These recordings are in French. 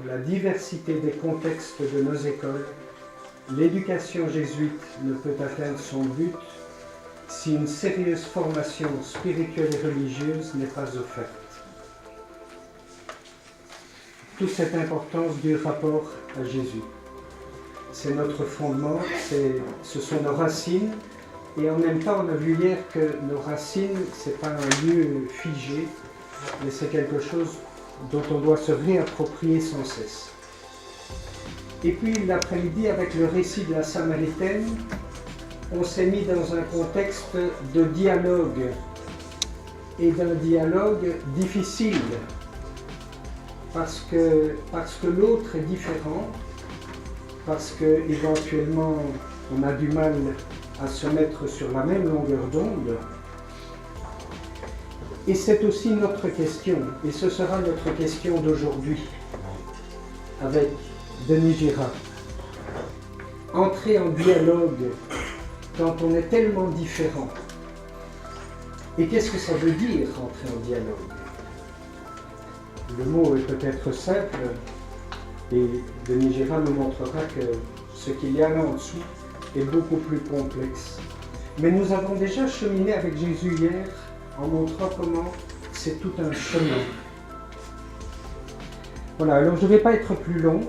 la diversité des contextes de nos écoles, l'éducation jésuite ne peut atteindre son but si une sérieuse formation spirituelle et religieuse n'est pas offerte. Toute cette importance du rapport à Jésus. C'est notre fondement, ce sont nos racines, et en même temps on a vu hier que nos racines, ce n'est pas un lieu figé, mais c'est quelque chose dont on doit se réapproprier sans cesse. Et puis l'après-midi, avec le récit de la Samaritaine, on s'est mis dans un contexte de dialogue, et d'un dialogue difficile, parce que l'autre est différent, parce qu'éventuellement on a du mal à se mettre sur la même longueur d'onde. Et c'est aussi notre question, et ce sera notre question d'aujourd'hui, avec Denis GIRA. Entrer en dialogue quand on est tellement différent. Et qu'est-ce que ça veut dire, entrer en dialogue? Le mot est peut-être simple, et Denis GIRA nous montrera que ce qu'il y a là en dessous est beaucoup plus complexe. Mais nous avons déjà cheminé avec Jésus hier, en montrant comment c'est tout un chemin. Voilà, alors je ne vais pas être plus long.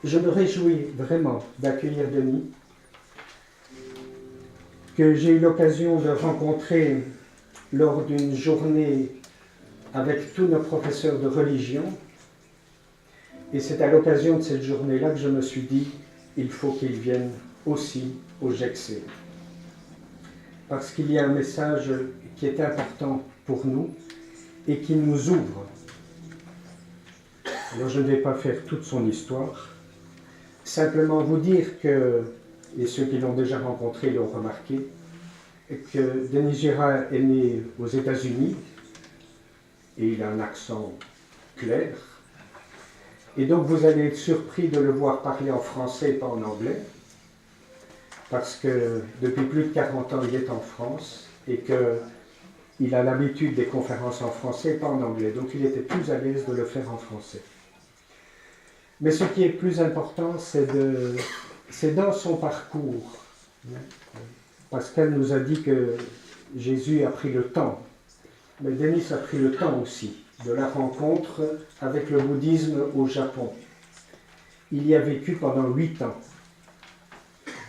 Je me réjouis vraiment d'accueillir Denis, que j'ai eu l'occasion de rencontrer lors d'une journée avec tous nos professeurs de religion. Et c'est à l'occasion de cette journée-là que je me suis dit, il faut qu'il vienne aussi au GECC. Parce qu'il y a un message qui est important pour nous et qui nous ouvre. Alors je ne vais pas faire toute son histoire, simplement vous dire que, et ceux qui l'ont déjà rencontré l'ont remarqué, que Denis GIRA est né aux États-Unis et il a un accent clair. Et donc vous allez être surpris de le voir parler en français et pas en anglais, parce que depuis plus de 40 ans il est en France et qu'il a l'habitude des conférences en français et pas en anglais, donc il était plus à l'aise de le faire en français. Mais ce qui est plus important, c'est dans son parcours. Pascal nous a dit que Jésus a pris le temps, mais Denis a pris le temps aussi de la rencontre avec le bouddhisme au Japon. Il y a vécu pendant 8 ans,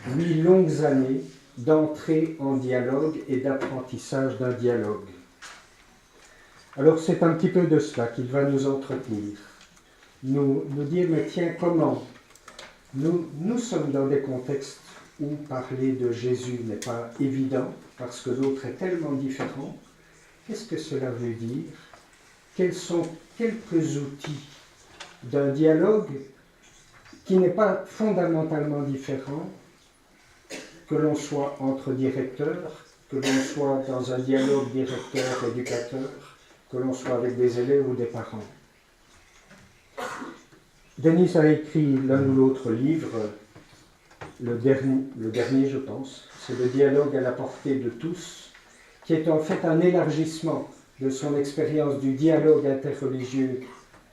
8 longues années d'entrée en dialogue et d'apprentissage d'un dialogue. Alors c'est un petit peu de cela qu'il va nous entretenir, nous dire, mais tiens, comment nous sommes dans des contextes où parler de Jésus n'est pas évident, parce que l'autre est tellement différent. Qu'est-ce que cela veut dire? Quels sont quelques outils d'un dialogue qui n'est pas fondamentalement différent, que l'on soit entre directeurs, que l'on soit dans un dialogue directeur-éducateur, que l'on soit avec des élèves ou des parents. Denis a écrit l'un ou l'autre livre, le dernier je pense, c'est le dialogue à la portée de tous, qui est en fait un élargissement de son expérience du dialogue interreligieux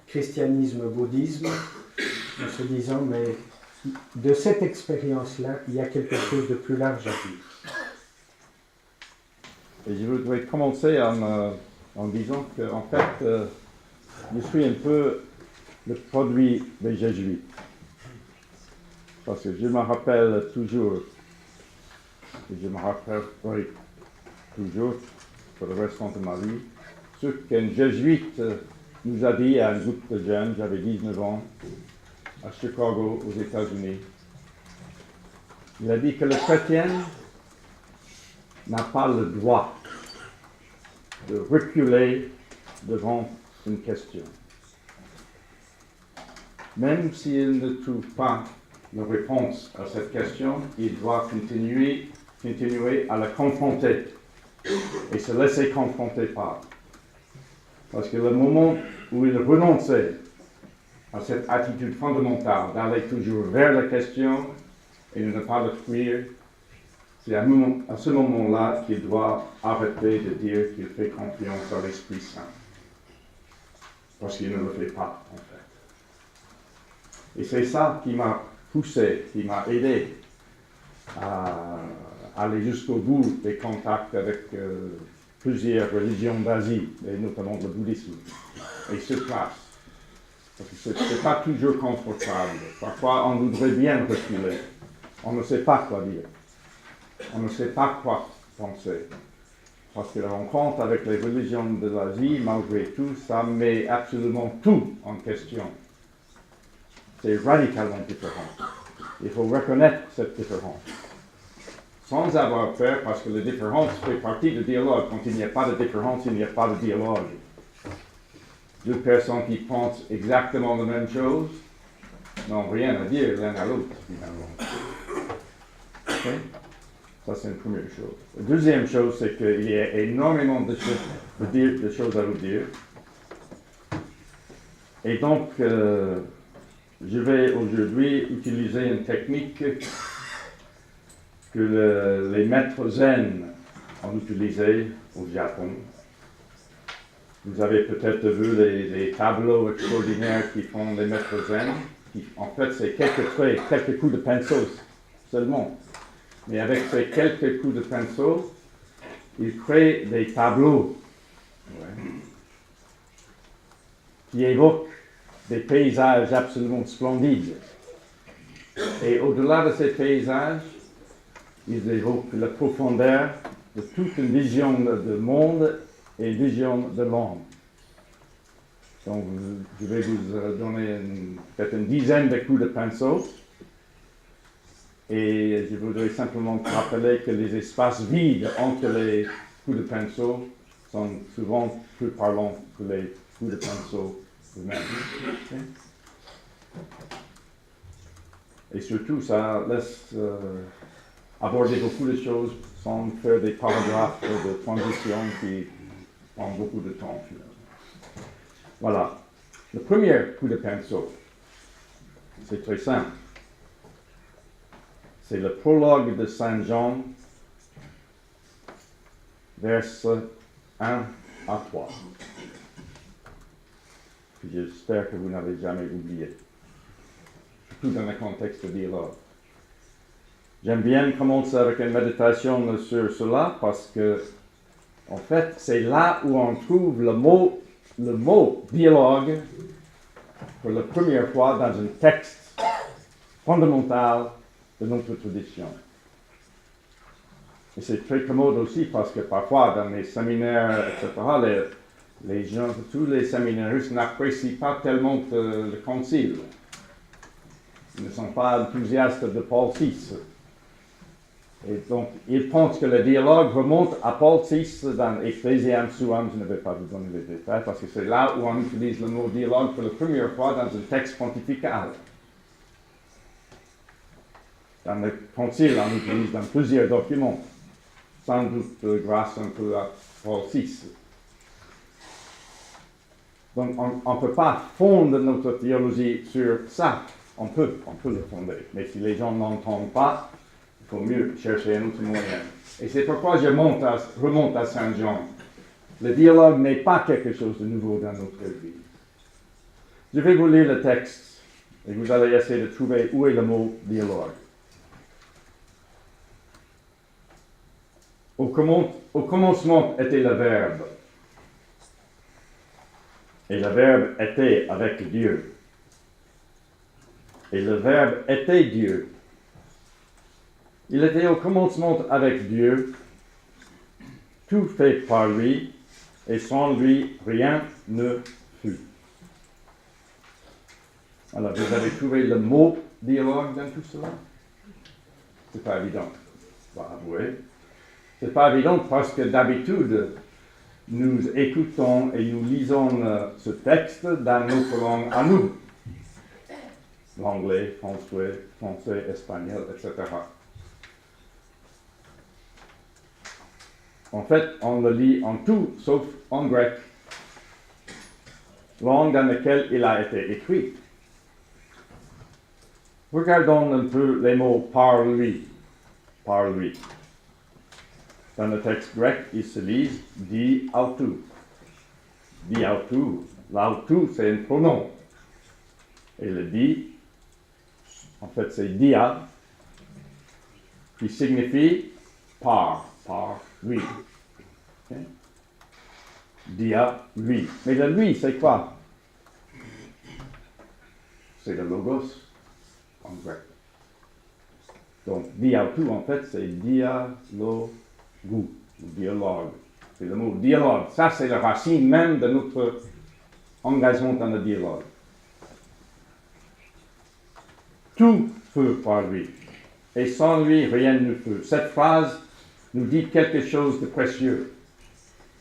christianisme-bouddhisme, en se disant, mais de cette expérience-là, il y a quelque chose de plus large à dire. Et je voudrais commencer en disant qu'en fait, je suis un peu le produit des jésuites. Parce que je me rappelle toujours, et je me rappellerai toujours pour le restant de ma vie, ce qu'un jésuite nous a dit à un groupe de jeunes, j'avais 19 ans, à Chicago, aux États-Unis. Il a dit que le chrétien n'a pas le droit de reculer devant une question. Même s'il ne trouve pas la réponse à cette question, il doit continuer à la confronter et se laisser confronter par. Parce que le moment où il renonçait à cette attitude fondamentale d'aller toujours vers la question et de ne pas le fuir, c'est à ce moment-là qu'il doit arrêter de dire qu'il fait confiance à l'Esprit Saint. parce qu'il ne le fait pas, en fait. Et c'est ça qui m'a poussé, qui m'a aidé à aller jusqu'au bout des contacts avec plusieurs religions d'Asie, et notamment le bouddhisme, et sur place. Parce que ce n'est pas toujours confortable. Parfois, on voudrait bien reculer. On ne sait pas quoi dire. On ne sait pas quoi penser. Parce que la rencontre avec les religions de l'Asie, malgré tout, ça met absolument tout en question. C'est radicalement différent. Il faut reconnaître cette différence. Sans avoir peur, parce que la différence fait partie du dialogue. Quand il n'y a pas de différence, il n'y a pas de dialogue. Deux personnes qui pensent exactement la même chose n'ont rien à dire l'un à l'autre, finalement. Okay? Ça, c'est une première chose. La deuxième chose, c'est qu'il y a énormément de choses à vous dire. Et donc, je vais aujourd'hui utiliser une technique que les maîtres zen ont utilisée au Japon. Vous avez peut-être vu les tableaux extraordinaires qui font les maîtres zen. En fait, c'est quelques traits, quelques coups de pinceau seulement. Mais avec ces quelques coups de pinceau, ils créent des tableaux qui évoquent des paysages absolument splendides. Et au-delà de ces paysages, ils évoquent la profondeur de toute une vision de monde et une vision de l'homme. Donc, je vais vous donner peut-être une dizaine de coups de pinceau. Et je voudrais simplement rappeler que les espaces vides entre les coups de pinceau sont souvent plus parlants que les coups de pinceau eux-mêmes. Okay. Et surtout, ça laisse aborder beaucoup de choses sans faire des paragraphes de transition qui prennent beaucoup de temps. Voilà. Le premier coup de pinceau, c'est très simple. C'est le prologue de Saint Jean, versets 1 à 3. J'espère que vous n'avez jamais oublié, surtout dans le contexte de dialogue. J'aime bien commencer avec une méditation sur cela parce que, en fait, c'est là où on trouve le mot dialogue pour la première fois dans un texte fondamental de notre tradition. Et c'est très commode aussi parce que parfois dans les séminaires, etc., les gens, tous les séminaristes n'apprécient pas tellement le concile. Ils ne sont pas enthousiastes de Paul VI. Et donc, ils pensent que le dialogue remonte à Paul VI dans Ecclesiam Suam. Je ne vais pas vous donner les détails parce que c'est là où on utilise le mot dialogue pour la première fois dans un texte pontifical. Dans le concile, on l'utilise dans plusieurs documents, sans doute grâce un peu à Paul VI. Donc, on ne peut pas fonder notre théologie sur ça. On peut le fonder. Mais si les gens n'entendent pas, il faut mieux chercher un autre moyen. Et c'est pourquoi je remonte à Saint Jean. Le dialogue n'est pas quelque chose de nouveau dans notre vie. Je vais vous lire le texte et vous allez essayer de trouver où est le mot dialogue. Au commencement était le Verbe. Et le Verbe était avec Dieu. Et le Verbe était Dieu. Il était au commencement avec Dieu. Tout fait par lui, et sans lui, rien ne fut. Alors, vous avez trouvé le mot dialogue dans tout cela? C'est pas évident. Je dois avouer. C'est pas évident parce que d'habitude, nous écoutons et nous lisons ce texte dans notre langue à nous. L'anglais, français, espagnol, etc. En fait, on le lit en tout, sauf en grec, langue dans laquelle il a été écrit. Regardons un peu les mots par lui. Par lui. Dans le texte grec, ils se lisent di autou. Di autou. Là où tout, c'est un pronom. Et le di, en fait, c'est dia, qui signifie par lui. Okay? Dia, lui. Mais le lui, c'est quoi? C'est le logos en grec. Donc, diautou, en fait, c'est dialogu, ou dialogue. C'est le mot dialogue. Ça, c'est la racine même de notre engagement dans le dialogue. Tout fut par lui. Et sans lui, rien ne fut. Cette phrase nous dit quelque chose de précieux.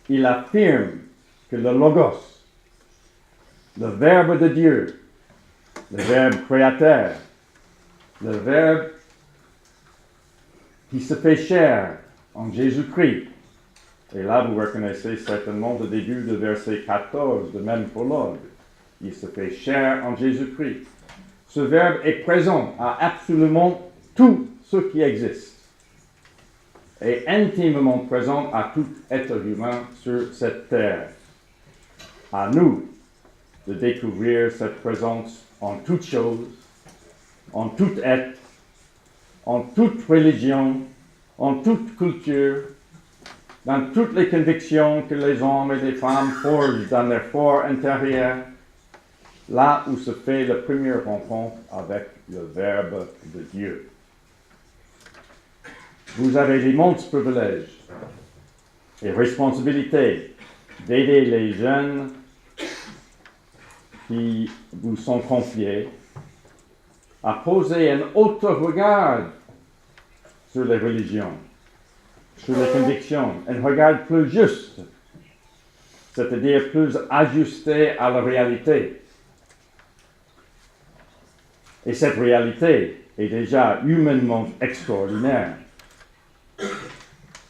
Il affirme que le logos, le verbe de Dieu, le verbe créateur, le verbe qui se fait chair en Jésus-Christ. Et là, vous reconnaissez certainement le début du verset 14 de même prologue. Il se fait chair en Jésus-Christ. Ce verbe est présent à absolument tout ce qui existe et intimement présent à tout être humain sur cette terre. À nous de découvrir cette présence en toutes choses, en tout être, en toute religion, en toute culture, dans toutes les convictions que les hommes et les femmes forgent dans leur fort intérieur, là où se fait la première rencontre avec le Verbe de Dieu. Vous avez l'immense privilège et responsabilité d'aider les jeunes qui vous sont confiés à poser un autre regard sur les religions, sur les convictions, un regard plus juste, c'est-à-dire plus ajusté à la réalité. Et cette réalité est déjà humainement extraordinaire.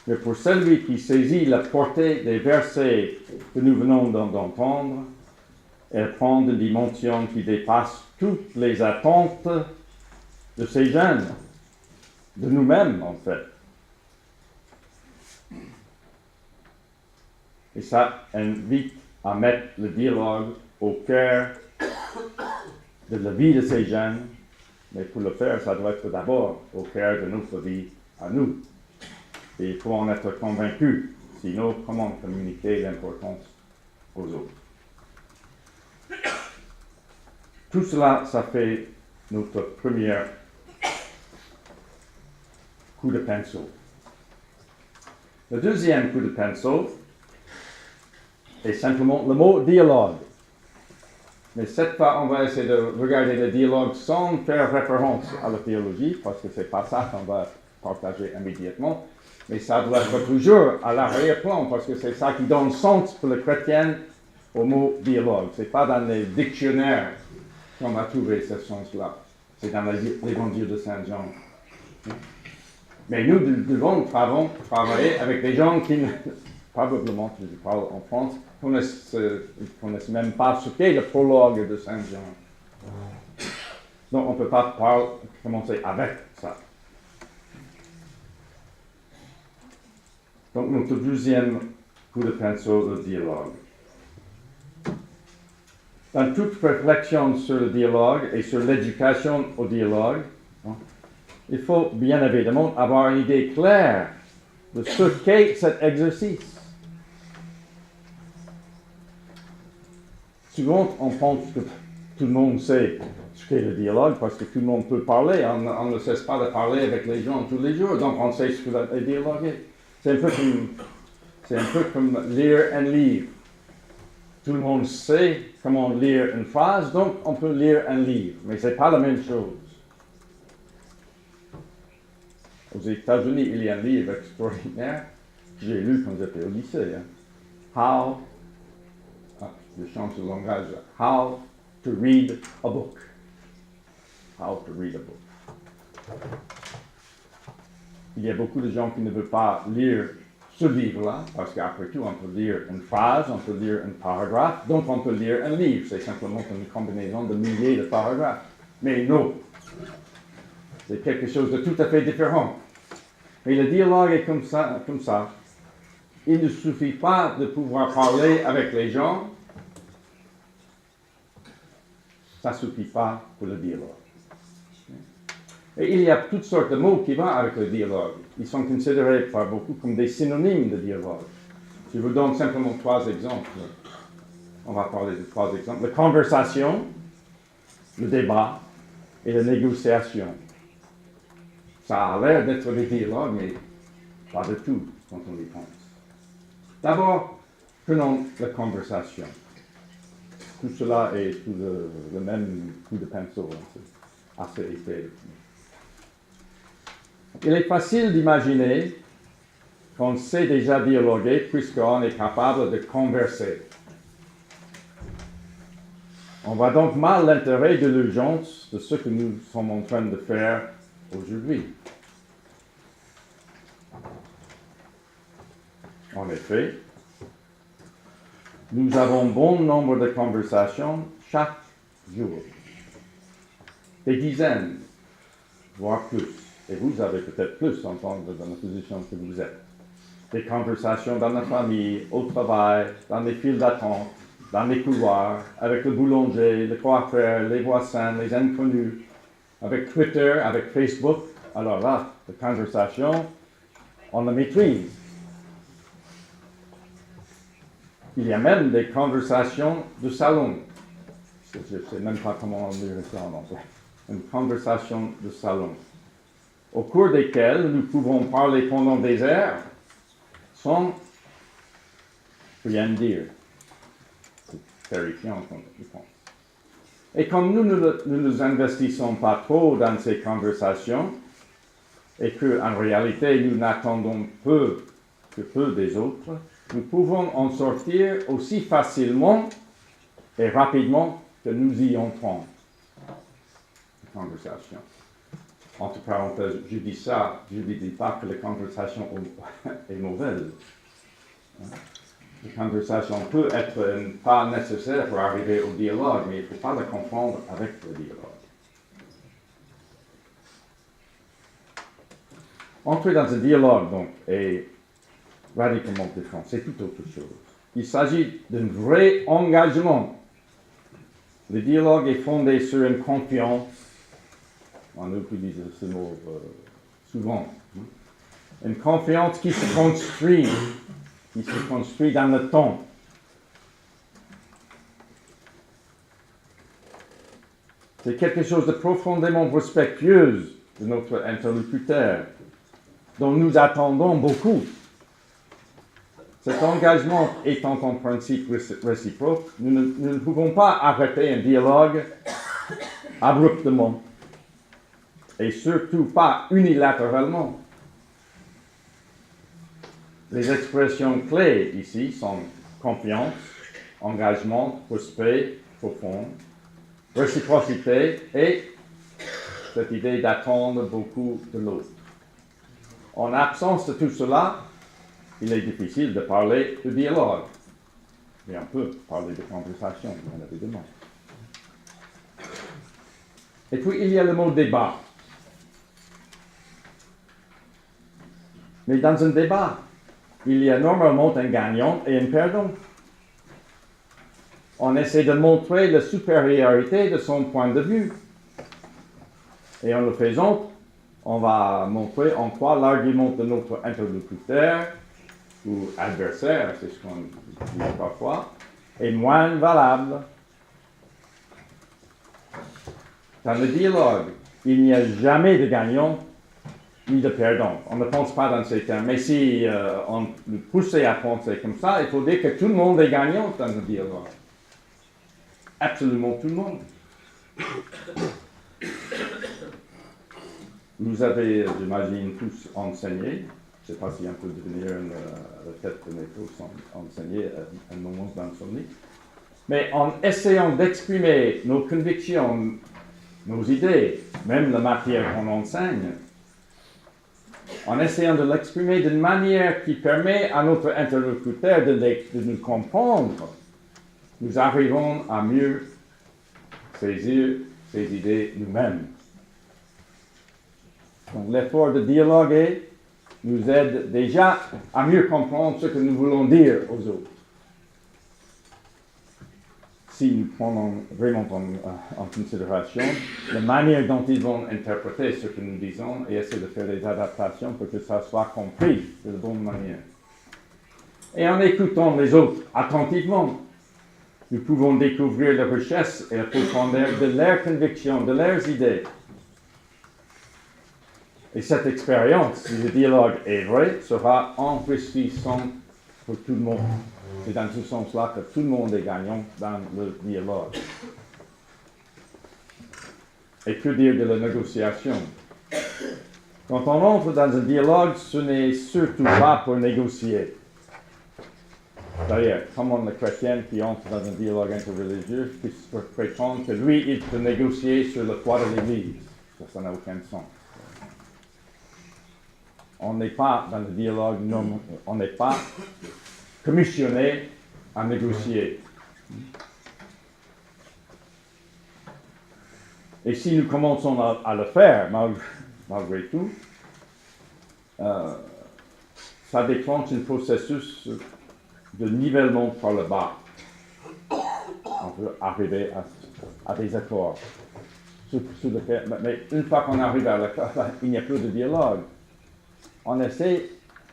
Mais pour celui qui saisit la portée des versets que nous venons d'entendre, elle prend une dimension qui dépasse toutes les attentes de ces jeunes, de nous-mêmes en fait. Et ça invite à mettre le dialogue au cœur de la vie de ces jeunes, mais pour le faire, ça doit être d'abord au cœur de notre vie à nous. Et il faut en être convaincu, sinon comment communiquer l'importance aux autres. Tout cela, ça fait notre premier coup de pinceau. Le deuxième coup de pinceau est simplement le mot dialogue. Mais cette fois, on va essayer de regarder le dialogue sans faire référence à la théologie, parce que ce n'est pas ça qu'on va partager immédiatement. Mais ça doit être toujours à l'arrière-plan, parce que c'est ça qui donne sens pour le chrétien au mot dialogue. Ce n'est pas dans les dictionnaires qu'on va trouver ce sens-là. C'est dans l'évangile de Saint Jean. Mais nous devons travailler avec des gens qui, probablement, je parle en France, ne connaissent même pas ce qu'est le prologue de Saint Jean. Donc on ne peut pas commencer avec ça. Donc notre deuxième coup de pinceau, le dialogue. Dans toute réflexion sur le dialogue et sur l'éducation au dialogue, il faut bien évidemment avoir une idée claire de ce qu'est cet exercice. Souvent, on pense que tout le monde sait ce qu'est le dialogue parce que tout le monde peut parler. On ne cesse pas de parler avec les gens tous les jours, donc on sait ce que le dialogue est. C'est un peu comme lire un livre. Tout le monde sait comment lire une phrase, donc on peut lire un livre, mais ce n'est pas la même chose. Aux États-Unis, il y a un livre extraordinaire que j'ai lu quand j'étais au lycée. Je change le langage. How to read a book. How to read a book. Il y a beaucoup de gens qui ne veulent pas lire ce livre-là, parce qu'après tout, on peut lire une phrase, on peut lire un paragraphe, donc on peut lire un livre. C'est simplement une combinaison de milliers de paragraphes. Mais non, c'est quelque chose de tout à fait différent. Mais le dialogue est comme ça. Il ne suffit pas de pouvoir parler avec les gens ça ne suffit pas pour le dialogue. Et il y a toutes sortes de mots qui vont avec le dialogue. Ils sont considérés par beaucoup comme des synonymes de dialogue. Je vous donne simplement 3 exemples. On va parler de 3 exemples. La conversation, le débat et la négociation. Ça a l'air d'être des dialogues, mais pas du tout quand on y pense. D'abord, prenons la conversation. Tout cela est sous le même coup de pinceau. C'est assez épais. Il est facile d'imaginer qu'on sait déjà dialoguer puisqu'on est capable de converser. On voit donc mal l'intérêt de l'urgence de ce que nous sommes en train de faire aujourd'hui. En effet, nous avons bon nombre de conversations chaque jour. Des dizaines, voire plus. Et vous avez peut-être plus en tant que dans la position que vous êtes. Des conversations dans la famille, au travail, dans les files d'attente, dans les couloirs, avec le boulanger, le coiffeur, les voisins, les inconnus, avec Twitter, avec Facebook. Alors là, la conversation, on la maîtrise. Il y a même des conversations de salon. Je ne sais même pas comment on dit ça en anglais. Une conversation de salon, au cours desquelles nous pouvons parler pendant des heures sans rien dire. C'est terrifiant quand on y pense. Et comme nous ne nous investissons pas trop dans ces conversations, et qu'en réalité nous n'attendons peu des autres, nous pouvons en sortir aussi facilement et rapidement que nous y entrons. Conversation. Entre parenthèses, je dis ça, je ne dis pas que la conversation est mauvaise. La conversation peut être pas nécessaire pour arriver au dialogue, mais il ne faut pas la confondre avec le dialogue. Entrer dans un dialogue, donc, est radicalement différent. C'est tout autre chose. Il s'agit d'un vrai engagement. Le dialogue est fondé sur une confiance. On utilise ce mot souvent. Une confiance qui se construit dans le temps. C'est quelque chose de profondément respectueux de notre interlocuteur, dont nous attendons beaucoup. Cet engagement étant en principe réciproque, nous ne pouvons pas arrêter un dialogue abruptement. Et surtout pas unilatéralement. Les expressions clés ici sont confiance, engagement, respect profond, réciprocité et cette idée d'attendre beaucoup de l'autre. En absence de tout cela, il est difficile de parler de dialogue. Mais on peut parler de conversation, bien évidemment. Et puis il y a le mot débat. Mais dans un débat, il y a normalement un gagnant et un perdant. On essaie de montrer la supériorité de son point de vue. Et en le faisant, on va montrer en quoi l'argument de notre interlocuteur ou adversaire, c'est ce qu'on dit parfois, est moins valable. Dans le dialogue, il n'y a jamais de gagnant ni de perdant. On ne pense pas dans ces termes. Mais si on nous poussait à penser comme ça, il faut dire que tout le monde est gagnant dans le dialogue. Absolument tout le monde. Vous avez, j'imagine, tous enseigné. Je ne sais pas si on peut devenir la tête de métro sans enseigner un moment d'insomnie. Mais en essayant d'exprimer nos convictions, nos idées, même la matière qu'on enseigne, en essayant de l'exprimer d'une manière qui permet à notre interlocuteur de nous comprendre, nous arrivons à mieux saisir ces idées nous-mêmes. Donc l'effort de dialoguer nous aide déjà à mieux comprendre ce que nous voulons dire aux autres. si nous prenons vraiment en considération la manière dont ils vont interpréter ce que nous disons et essayer de faire des adaptations pour que ça soit compris de la bonne manière. Et en écoutant les autres attentivement, nous pouvons découvrir la richesse et la profondeur de leurs convictions, de leurs idées. Et cette expérience, si le dialogue est vrai, sera enrichissant pour tout le monde. C'est dans ce sens-là que tout le monde est gagnant dans le dialogue. Et que dire de la négociation? Quand on entre dans un dialogue, ce n'est surtout pas pour négocier. D'ailleurs, comment le chrétien qui entre dans un dialogue interreligieux prétend que lui, il peut négocier sur le poids de l'Église. Ça n'a aucun sens. On n'est pas dans le dialogue, on n'est pas commissionné à négocier. Et si nous commençons à le faire, malgré tout, ça déclenche un processus de nivellement par le bas. On peut arriver à des accords. Mais une fois qu'on arrive à l'accord, il n'y a plus de dialogue. On essaie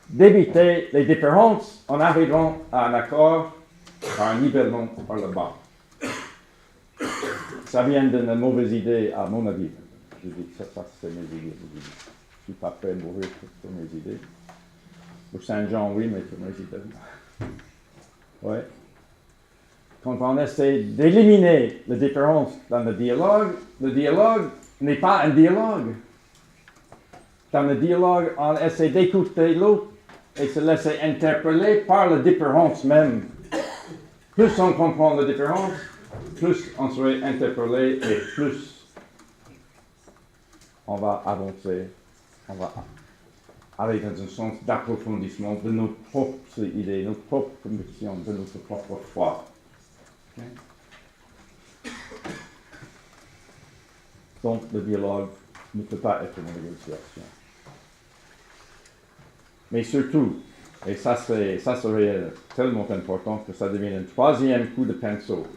d'éviter les différences en arrivant à un accord par un nivellement par le bas. Ça vient d'une mauvaise idée, à mon avis. Je dis que ça c'est mes idées. Je ne suis pas prêt à mourir pour mes idées. Pour Saint-Jean, oui, mais pour mes idées. Ouais. Quand on essaie d'éliminer les différences dans le dialogue n'est pas un dialogue. Dans le dialogue, on essaie d'écouter l'autre et se laisser interpeller par la différence même. Plus on comprend la différence, plus on serait interpellé et plus on va avancer, on va aller dans un sens d'approfondissement de nos propres idées, nos propres convictions, de notre propre foi. Okay? Donc le dialogue ne peut pas être une négociation. Mais surtout, et ça serait tellement important que ça devienne un troisième coup de pinceau.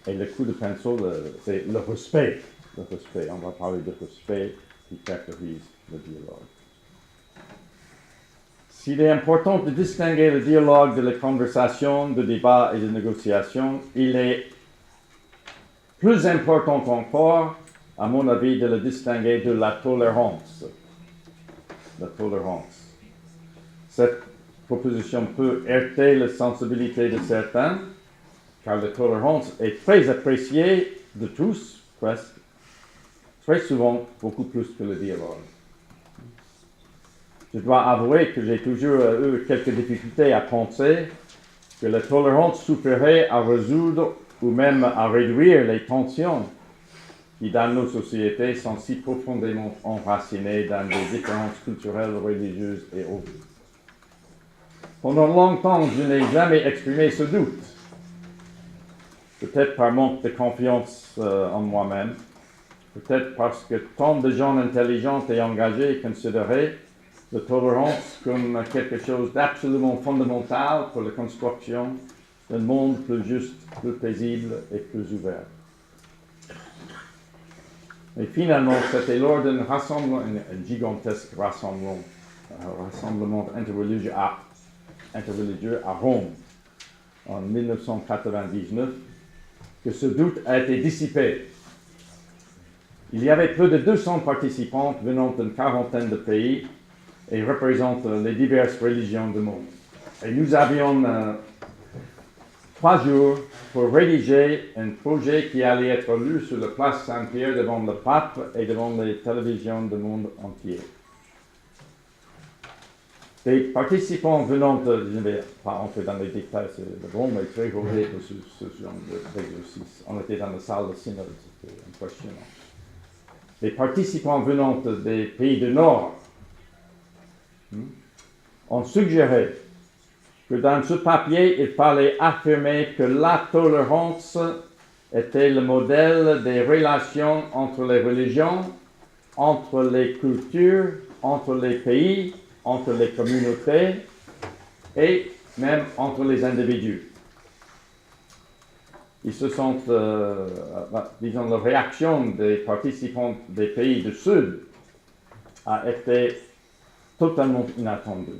Et le coup de pinceau, c'est le respect. Le respect. On va parler de respect qui caractérise le dialogue. S'il est important de distinguer le dialogue de la conversation, de débat et de négociation, il est plus important encore, à mon avis, de le distinguer de la tolérance. La tolérance. Cette proposition peut heurter la sensibilité de certains, car la tolérance est très appréciée de tous, presque, très souvent, beaucoup plus que le dialogue. Je dois avouer que j'ai toujours eu quelques difficultés à penser que la tolérance suffirait à résoudre ou même à réduire les tensions qui, dans nos sociétés, sont si profondément enracinées dans des différences culturelles, religieuses et autres. Pendant longtemps, je n'ai jamais exprimé ce doute. Peut-être par manque de confiance en moi-même, peut-être parce que tant de gens intelligents et engagés considéraient la tolérance comme quelque chose d'absolument fondamental pour la construction d'un monde plus juste, plus paisible et plus ouvert. Et finalement, c'était lors d'un rassemblement, un gigantesque rassemblement interreligieux à Rome en 1999 que ce doute a été dissipé. Il y avait plus de 200 participants venant d'une quarantaine de pays et représentant les diverses religions du monde. Et nous avions 3 jours pour rédiger un projet qui allait être lu sur la place Saint-Pierre devant le pape et devant les télévisions du monde entier. Des participants venant de... Je ne vais pas entrer dans les détails, Rome est très rodé pour ce genre d'exercice. On était dans la salle de synode, c'était impressionnant. Les participants venant des pays du Nord ont suggéré que dans ce papier, il fallait affirmer que la tolérance était le modèle des relations entre les religions, entre les cultures, entre les pays, entre les communautés et même entre les individus. ils se sont, disons, la réaction des participants des pays du Sud a été totalement inattendue.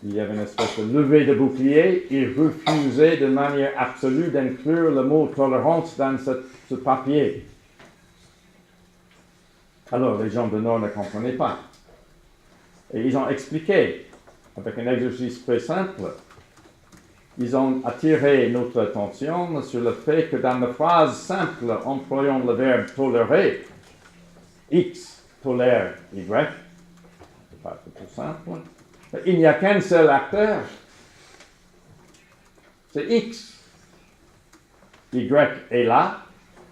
Il y avait une espèce de levée de bouclier. Ils refusaient de manière absolue d'inclure le mot tolérance dans ce papier. Alors, les gens du Nord ne comprenaient pas. Et ils ont expliqué, avec un exercice très simple, ils ont attiré notre attention sur le fait que dans la phrase simple employant le verbe tolérer, X tolère Y, c'est pas tout simple, il n'y a qu'un seul acteur, c'est X. Y est là,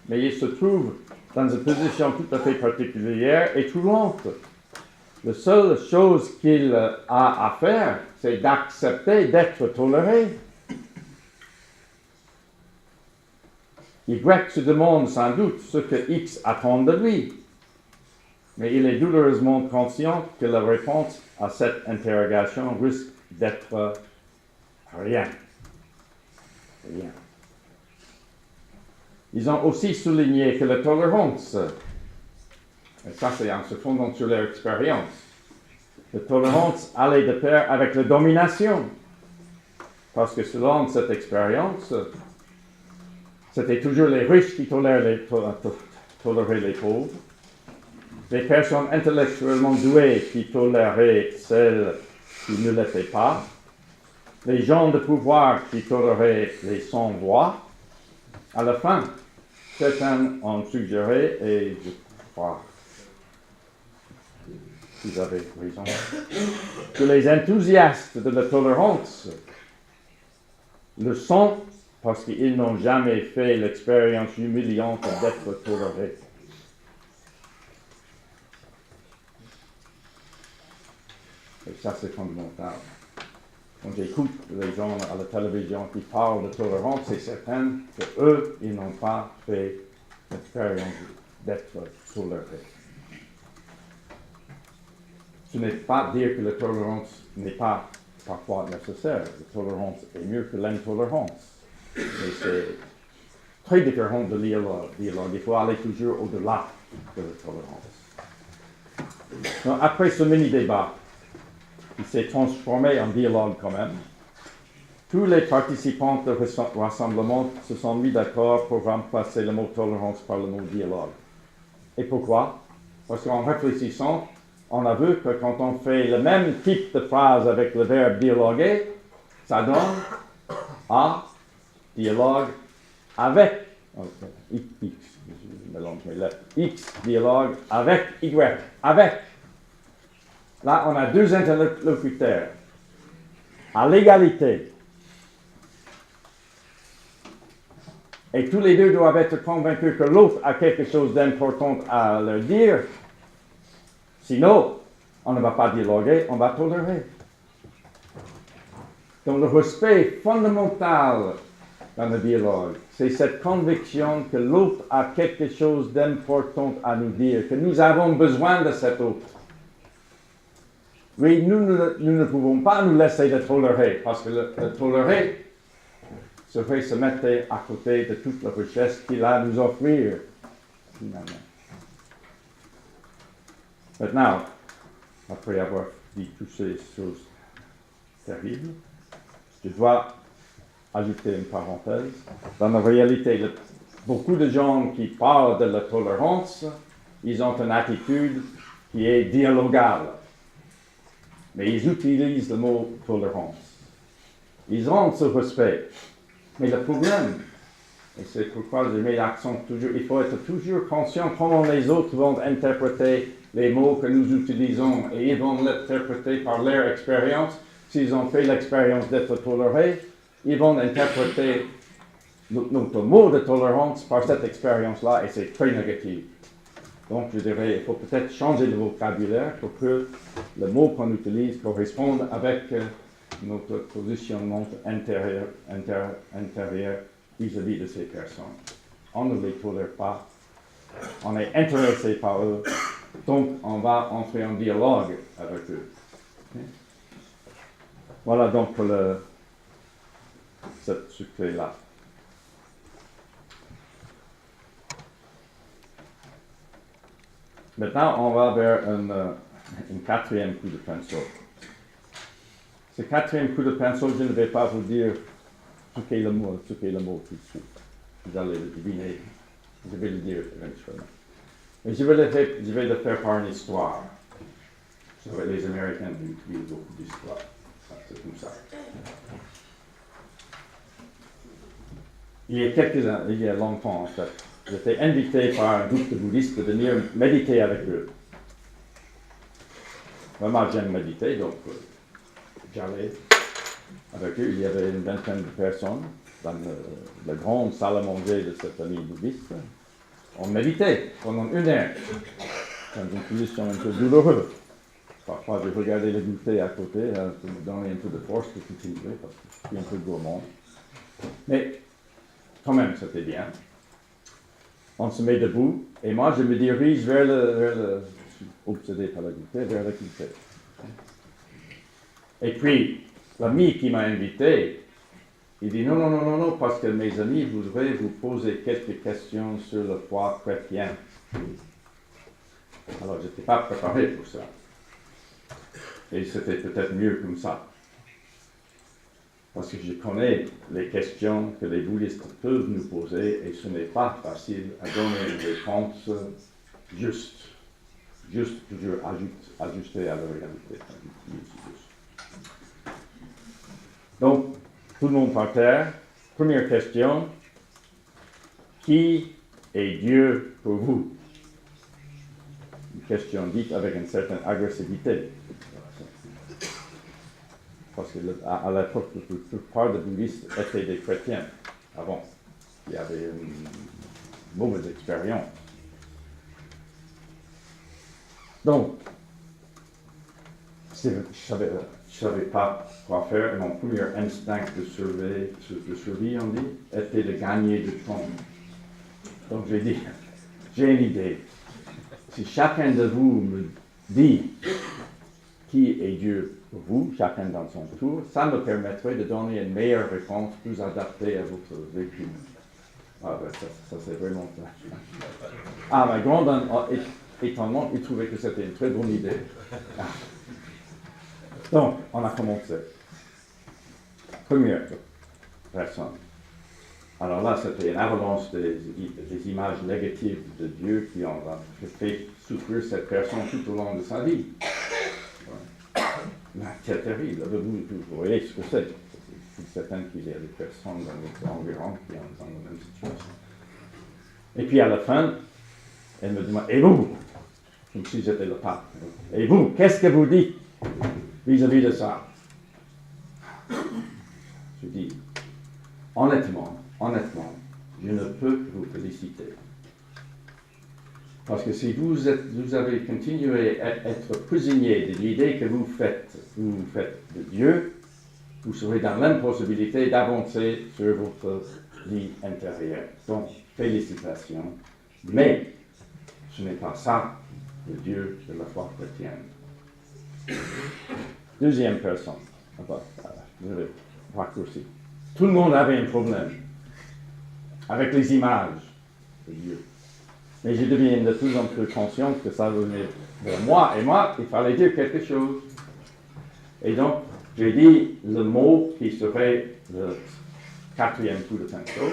mais il se trouve dans une position tout à fait particulière et troublante. La seule chose qu'il a à faire, c'est d'accepter d'être toléré. Y se demande sans doute ce que X attend de lui, mais il est douloureusement conscient que la réponse à cette interrogation risque d'être rien. Rien. Ils ont aussi souligné que la tolérance, et ça c'est en se fondant sur leur expérience, la tolérance allait de pair avec la domination, parce que selon cette expérience, c'était toujours les riches qui toléraient les pauvres, les personnes intellectuellement douées qui toléraient celles qui ne l'étaient pas, les gens de pouvoir qui toléraient les sans-voix. À la fin, certains ont suggéré, et je crois qu'ils avaient raison, que les enthousiastes de la tolérance le sont parce qu'ils n'ont jamais fait l'expérience humiliante d'être tolérés. Et ça, c'est fondamental. Quand j'écoute les gens à la télévision qui parlent de tolérance, c'est certain qu'eux, ils n'ont pas fait l'expérience d'être tolérés. Ce n'est pas dire que la tolérance n'est pas parfois nécessaire. La tolérance est mieux que l'intolérance. Mais c'est très différent de dialogue. Il faut aller toujours au-delà de la tolérance. Donc, après ce mini-débat, qui s'est transformé en dialogue quand même, tous les participants du rassemblement se sont mis d'accord pour remplacer le mot tolérance par le mot dialogue. Et pourquoi? Parce qu'en réfléchissant, on a vu que quand on fait le même type de phrase avec le verbe dialoguer, ça donne à dialogue avec X dialogue avec Y, avec. Là, on a deux interlocuteurs à l'égalité. Et tous les deux doivent être convaincus que l'autre a quelque chose d'important à leur dire. Sinon, on ne va pas dialoguer, on va tolérer. Donc le respect fondamental dans le dialogue, c'est cette conviction que l'autre a quelque chose d'important à nous dire, que nous avons besoin de cet autre. Oui, nous ne pouvons pas nous laisser le tolérer, parce que le tolérer serait se mettre à côté de toute la richesse qu'il a à nous offrir, finalement. Maintenant, après avoir dit toutes ces choses terribles, je dois ajouter une parenthèse. Dans la réalité, beaucoup de gens qui parlent de la tolérance, ils ont une attitude qui est dialogale. Mais ils utilisent le mot tolérance. Ils ont ce respect. Mais le problème, et c'est pourquoi je mets l'accent toujours, il faut être toujours conscient comment les autres vont interpréter les mots que nous utilisons, et ils vont l'interpréter par leur expérience. S'ils ont fait l'expérience d'être tolérés, ils vont interpréter notre mot de tolérance par cette expérience-là, et c'est très négatif. Donc, je dirais, il faut peut-être changer de vocabulaire pour que le mot qu'on utilise corresponde avec notre positionnement intérieur vis-à-vis de ces personnes. On ne les tolère pas, on est intéressé par eux, donc on va entrer en dialogue avec eux. Okay? Voilà donc pour ce sujet-là. Maintenant, on va vers un quatrième coup de pinceau. Ce quatrième coup de pinceau, je ne vais pas vous dire ce qu'est le mot tout de suite. Vous allez le deviner. Je vais le dire éventuellement. Mais je vais le faire par une histoire. Les Américains lisent beaucoup d'histoires. C'est comme ça. Il y a longtemps en fait, j'étais invité par un groupe de bouddhistes de venir méditer avec eux. Vraiment, j'aime méditer, donc j'allais avec eux. Il y avait une vingtaine de personnes dans la grande salle à manger de cette famille bouddhiste. On méditait pendant 1 heure, dans une position un peu douloureuse. Parfois, je regardais le goûter à côté pour me donner un peu de force pour continuer, parce que je suis un peu gourmand. Mais quand même, c'était bien. On se met debout, et moi, je me dirige vers le je suis obsédé par le goûter, vers le goûter. Et puis, l'ami qui m'a invité, il dit non, parce que mes amis voudraient vous poser quelques questions sur la foi chrétienne. Alors, je n'étais pas préparé pour ça. Et c'était peut-être mieux comme ça. Parce que je connais les questions que les bouddhistes peuvent nous poser et ce n'est pas facile à donner une réponse juste. Juste, toujours ajustée à la réalité. Donc, tout le monde par terre. Première question. Qui est Dieu pour vous? Une question dite avec une certaine agressivité. Parce qu'à l'époque, la plupart des bouddhistes étaient des chrétiens avant. Il y avait une mauvaise expérience. Donc, je ne savais pas quoi faire. Mon premier instinct de survie, on dit, était de gagner du temps. Donc j'ai dit, j'ai une idée. Si chacun de vous me dit qui est Dieu pour vous, chacun dans son tour, ça me permettrait de donner une meilleure réponse plus adaptée à votre vécu. Ah ben ça c'est vraiment... Ah, ma grande étonnement, il trouvait que c'était une très bonne idée. Ah. Donc, on a commencé. Première personne. Alors là, c'était une avalanche des images négatives de Dieu qui ont fait souffrir cette personne tout au long de sa vie. C'est terrible. Vous voyez ce que c'est. Je suis certain qu'il y a des personnes dans notre environ qui sont dans la même situation. Et puis à la fin, elle me demande, et vous? Comme si j'étais le pape. Et vous, qu'est-ce que vous dites vis-à-vis de ça? Je dis, honnêtement, je ne peux que vous féliciter. Parce que si vous avez continué à être prisonnier de l'idée que vous faites de Dieu, vous serez dans l'impossibilité d'avancer sur votre vie intérieure. Donc, félicitations. Mais ce n'est pas ça le Dieu de la foi chrétienne. Deuxième personne. Je vais raccourcir. Tout le monde avait un problème avec les images de Dieu. Mais je deviens de plus en plus conscient que ça venait de moi. Et moi, il fallait dire quelque chose. Et donc, j'ai dit le mot qui serait le quatrième coup de pinceau,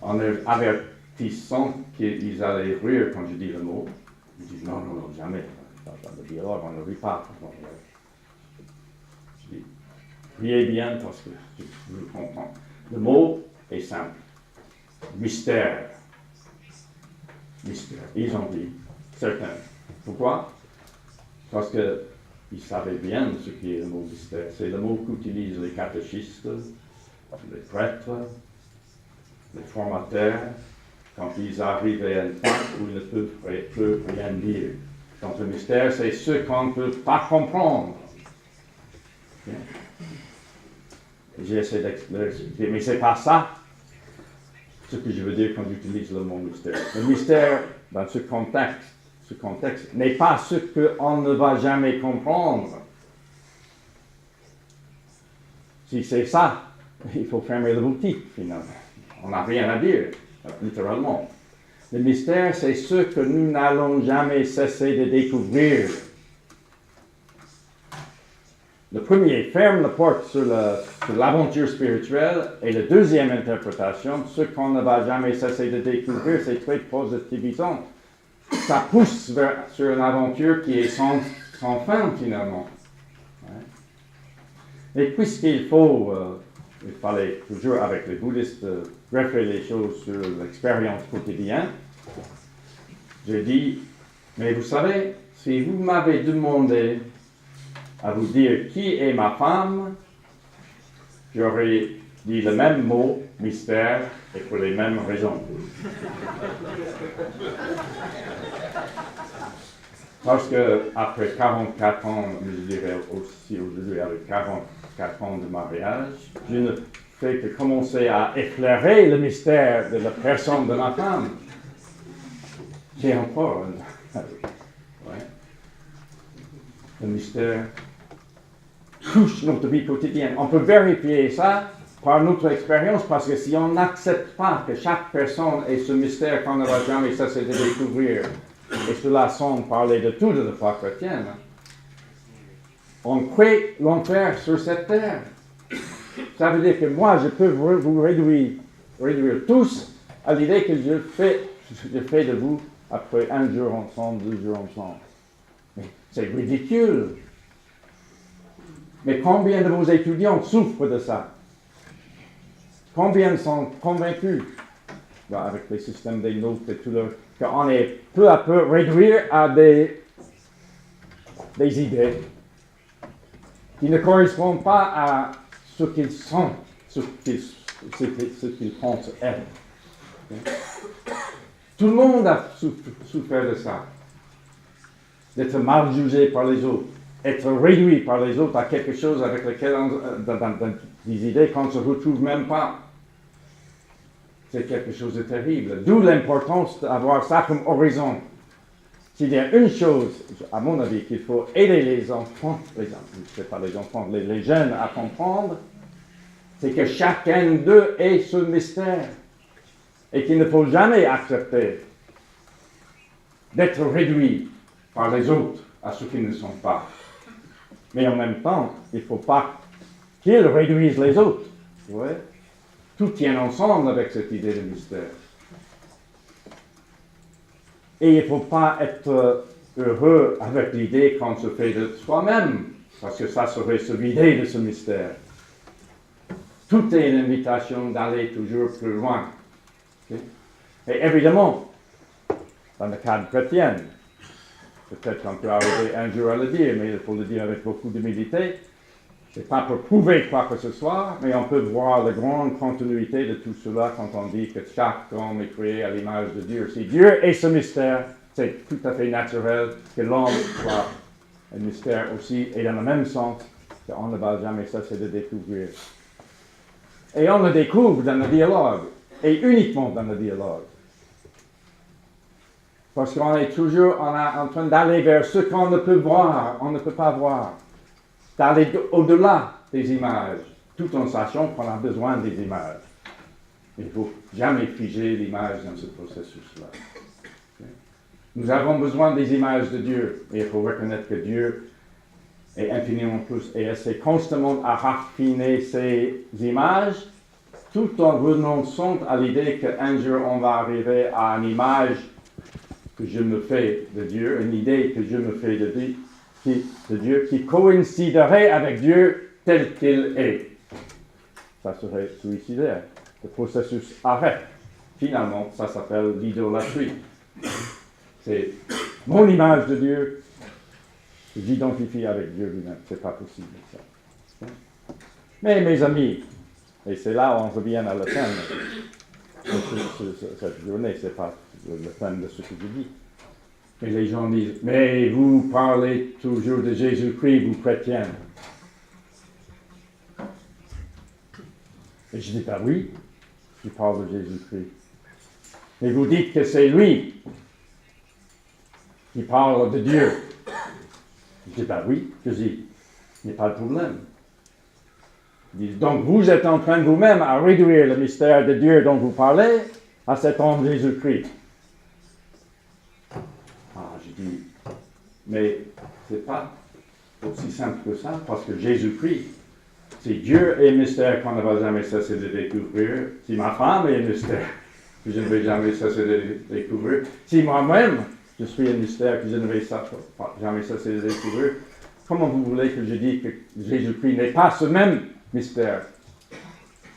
en avertissant qu'ils allaient rire quand je dis le mot. Ils disent non, jamais. Dans le dialogue, on ne rit pas. Je dis, riez bien parce que je le comprends. Le mot est simple. Mystère. Ils ont dit, certains. Pourquoi? Parce qu'ils savaient bien ce qui est le mot mystère. C'est le mot qu'utilisent les catéchistes, les prêtres, les formateurs, quand ils arrivent à un point où ils ne peuvent plus rien dire. Donc le mystère, c'est ce qu'on ne peut pas comprendre. J'essaie d'expliquer, mais c'est pas ça ce que je veux dire quand j'utilise le mot mystère. Le mystère, dans ce contexte n'est pas ce qu'on ne va jamais comprendre. Si c'est ça, il faut fermer le boutique, finalement. On n'a rien à dire, littéralement. Le mystère, c'est ce que nous n'allons jamais cesser de découvrir. Le premier ferme la porte sur l'aventure spirituelle et la deuxième interprétation, ce qu'on ne va jamais cesser de découvrir, c'est très positivisant. Ça pousse sur une aventure qui est sans fin finalement. Ouais. Et puisqu'il fallait toujours avec les bouddhistes greffer les choses sur l'expérience quotidienne, j'ai dit, mais vous savez, si vous m'avez demandé à vous dire qui est ma femme, j'aurais dit le même mot, mystère, et pour les mêmes raisons. Parce que après 44 ans, je dirais aussi aujourd'hui avec 44 ans de mariage, je ne fais que commencer à effleurer le mystère de la personne de ma femme. J'ai encore ouais. Le mystère touche notre vie quotidienne. On peut vérifier ça par notre expérience, parce que si on n'accepte pas que chaque personne ait ce mystère qu'on ne va jamais cesser de découvrir, et cela sans parler de tout de la foi chrétienne, on crée l'enfer sur cette terre. Ça veut dire que moi, je peux vous réduire tous à l'idée que je fais de vous après un jour ensemble, 2 jours ensemble. Mais c'est ridicule. Mais combien de vos étudiants souffrent de ça? Combien sont convaincus, avec les systèmes des nôtres et tout le, qu'on est peu à peu réduit à des idées qui ne correspondent pas à ce qu'ils sont, ce qu'ils pensent être. Tout le monde a souffert de ça, d'être mal jugé par les autres, être réduit par les autres à quelque chose avec lequel des idées qu'on ne se retrouve même pas. C'est quelque chose de terrible. D'où l'importance d'avoir ça comme horizon. S'il y a une chose, à mon avis, qu'il faut aider les enfants, les jeunes à comprendre, c'est que chacun d'eux ait ce mystère. Et qu'il ne faut jamais accepter d'être réduit par les autres à ce qu'ils ne sont pas. Mais en même temps, il ne faut pas qu'ils réduisent les autres. Vous voyez? Tout tient ensemble avec cette idée de mystère. Et il ne faut pas être heureux avec l'idée qu'on se fait de soi-même, parce que ça serait se vider de ce mystère. Tout est une invitation d'aller toujours plus loin. Okay? Et évidemment, dans le cadre chrétien, peut-être qu'on peut arriver un jour à le dire, mais il faut le dire avec beaucoup d'humilité. Ce n'est pas pour prouver quoi que ce soit, mais on peut voir la grande continuité de tout cela quand on dit que chaque homme est créé à l'image de Dieu. Si Dieu est ce mystère, c'est tout à fait naturel que l'homme soit un mystère aussi, et dans le même sens qu'on ne va jamais cesser de découvrir. Et on le découvre dans le dialogue, et uniquement dans le dialogue. Parce qu'on est toujours en train d'aller vers ce qu'on ne peut voir, on ne peut pas voir. D'aller au-delà des images, tout en sachant qu'on a besoin des images. Il ne faut jamais figer l'image dans ce processus-là. Okay? Nous avons besoin des images de Dieu, et il faut reconnaître que Dieu est infiniment plus, et essaie constamment à raffiner ces images, tout en renonçant à l'idée qu'un jour on va arriver à une image que je me fais de Dieu, une idée que je me fais de Dieu qui coïnciderait avec Dieu tel qu'il est. Ça serait suicidaire. Le processus arrête. Finalement, ça s'appelle l'idolâtrie. C'est mon image de Dieu que j'identifie avec Dieu lui-même. C'est pas possible, ça. Mais mes amis, et c'est là où on revient à la thème. Cette journée, c'est pas le thème de ce que je dis. Et les gens disent, mais vous parlez toujours de Jésus-Christ, vous chrétiens. Et je dis, ben oui, je parle de Jésus-Christ. Et vous dites que c'est lui qui parle de Dieu. Je dis, ben oui, je dis, il n'y a pas de problème. Ils disent, donc vous êtes en train vous-même à réduire le mystère de Dieu dont vous parlez à cet homme Jésus-Christ. dis, mais c'est pas aussi simple que ça, parce que Jésus-Christ, si Dieu est mystère qu'on ne va jamais cesser de découvrir, si ma femme est mystère que je ne vais jamais cesser de découvrir, si moi-même je suis un mystère que je ne vais jamais cesser de découvrir, comment vous voulez que je dise que Jésus-Christ n'est pas ce même mystère?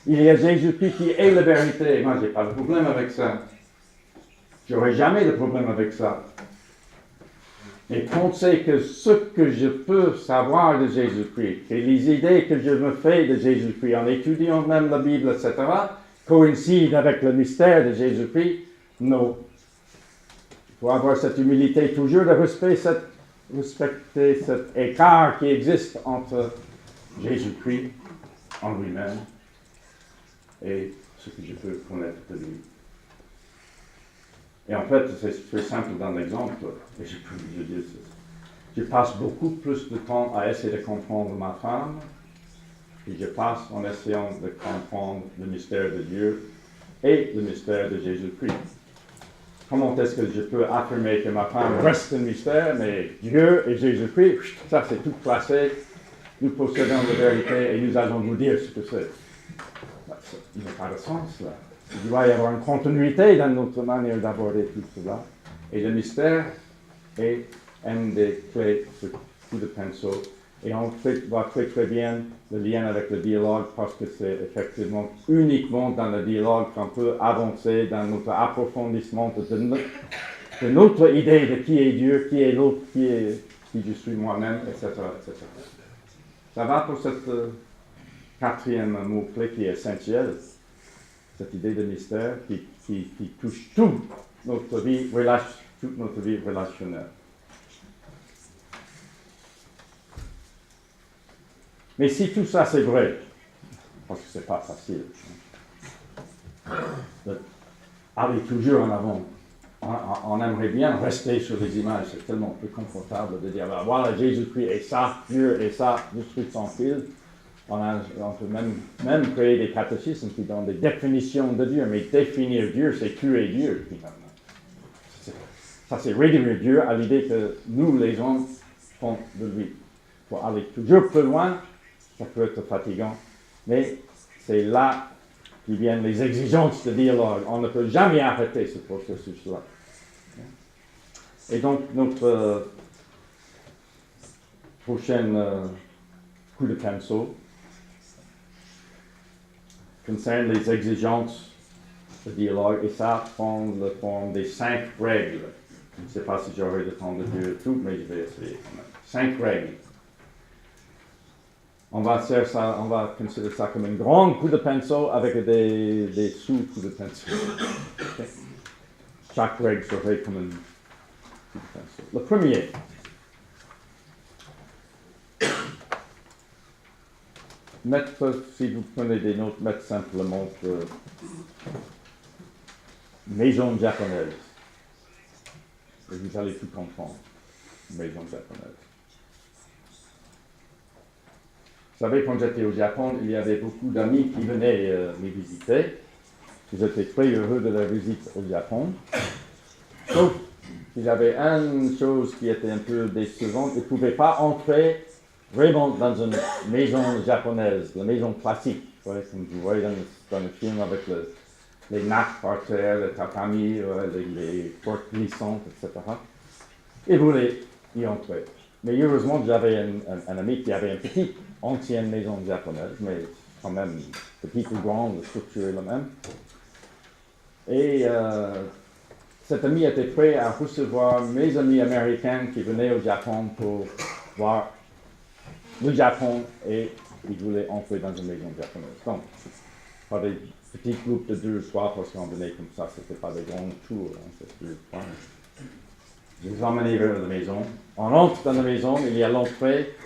Il y a Jésus-Christ qui est la vérité. Moi, je n'ai pas de problème avec ça. Je n'aurai jamais de problème avec ça. Et penser que ce que je peux savoir de Jésus-Christ, et les idées que je me fais de Jésus-Christ, en étudiant même la Bible, etc., coïncident avec le mystère de Jésus-Christ, non. Il faut avoir cette humilité toujours de respecter cet écart qui existe entre Jésus-Christ en lui-même et ce que je peux connaître de lui. Et en fait, c'est très simple dans l'exemple, et je passe beaucoup plus de temps à essayer de comprendre ma femme, et je passe en essayant de comprendre le mystère de Dieu et le mystère de Jésus-Christ. Comment est-ce que je peux affirmer que ma femme reste un mystère, mais Dieu et Jésus-Christ, ça c'est tout placé, nous possédons la vérité et nous allons vous dire ce que c'est. Il n'y a pas de sens là. Il doit y avoir une continuité dans notre manière d'aborder tout cela. Et le mystère est une des clés de ce coup de pinceau. Et on voit très très bien le lien avec le dialogue parce que c'est effectivement uniquement dans le dialogue qu'on peut avancer dans notre approfondissement de notre idée de qui est Dieu, qui est l'autre, qui je suis moi-même, etc., etc. Ça va pour cette quatrième mot-clé qui est essentiel. Cette idée de mystère qui touche toute notre vie relationnelle. Mais si tout ça c'est vrai, parce que c'est pas facile, aller toujours en avant, on aimerait bien rester sur les images, c'est tellement plus confortable de dire, ben, voilà, Jésus-Christ est ça, Dieu est ça, je suis tranquille. On peut même créer des catéchismes qui donnent des définitions de Dieu, mais définir Dieu, c'est tuer Dieu, finalement. Ça, c'est réduire Dieu à l'idée que nous, les hommes, font de lui. Pour aller toujours plus loin, ça peut être fatigant, mais c'est là que viennent les exigences de dialogue. On ne peut jamais arrêter ce processus-là. Et donc, notre prochain coup de pinceau concerne les exigences de dialogue, et ça prend la forme des 5 règles. Je ne sais pas si j'aurai le temps de dire tout, mais je vais essayer quand même. 5 règles. On va considérer ça comme un grand coup de pinceau avec des sous-coups de pinceau. Okay. Chaque règle serait comme un coup de pinceau. Le premier. Mettre, si vous prenez des notes, mettre simplement maison japonaise. Et vous allez tout comprendre. Maison japonaise. Vous savez, quand j'étais au Japon, il y avait beaucoup d'amis qui venaient me visiter. J'étais très heureux de leur visite au Japon. Sauf qu'il y avait une chose qui était un peu décevante. Ils ne pouvaient pas entrer vraiment dans une maison japonaise, la maison classique. Ouais, comme vous voyez dans le film avec les nappes par terre, le tatami, les portes glissantes, etc. Ils voulaient y entrer. Mais heureusement, j'avais un ami qui avait une petite, ancienne maison japonaise, mais quand même petite ou grande, la structure est la même. Et cet ami était prêt à recevoir mes amis américains qui venaient au Japon pour voir le Japon, et il voulait entrer dans une maison japonaise. Donc, pas des petits groupes de 2 ou 3 parce qu'on venait comme ça, c'était pas des grands tours, hein, je les emmenais vers la maison. On entre dans la maison, il y a l'entrée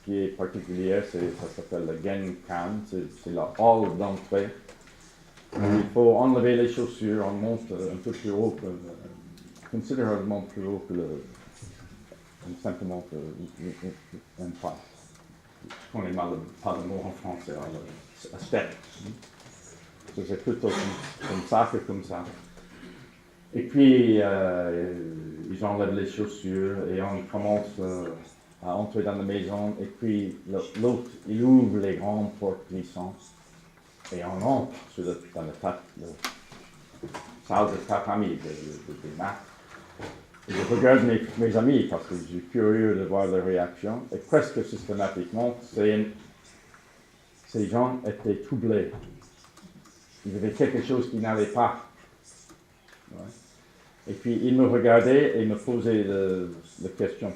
qui est particulière, ça s'appelle le genkan, c'est la hall d'entrée. Il faut enlever les chaussures, on monte un peu plus haut, considérablement plus haut que simplement un pas. Je connais pas le mot en français, un step. C'est plutôt comme ça que comme ça. Et puis, ils enlèvent les chaussures et on commence à entrer dans la maison. Et puis l'autre, il ouvre les grandes portes glissantes et on entre dans la salle de tatami, des maths. Je regarde mes amis parce que je suis curieux de voir leur réaction. Et presque systématiquement, ces gens étaient troublés. Ils avaient quelque chose qu'ils n'avaient pas. Ouais. Et puis ils me regardaient et me posaient des questions,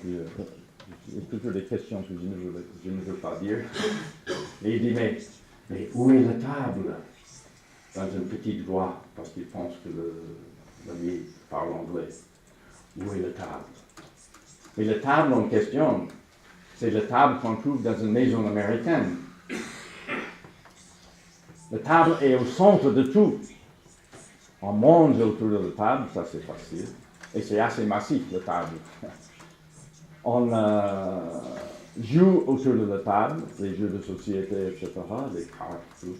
toujours des questions que je ne veux pas dire. Et ils disaient, mais où est la table? Dans une petite voix, parce qu'ils pensent que l'ami parle anglais. Où est la table? Mais la table en question, c'est la table qu'on trouve dans une maison américaine. La table est au centre de tout. On mange autour de la table, ça c'est facile. Et c'est assez massif, la table. On joue autour de la table, les jeux de société, etc., les cartes, tout.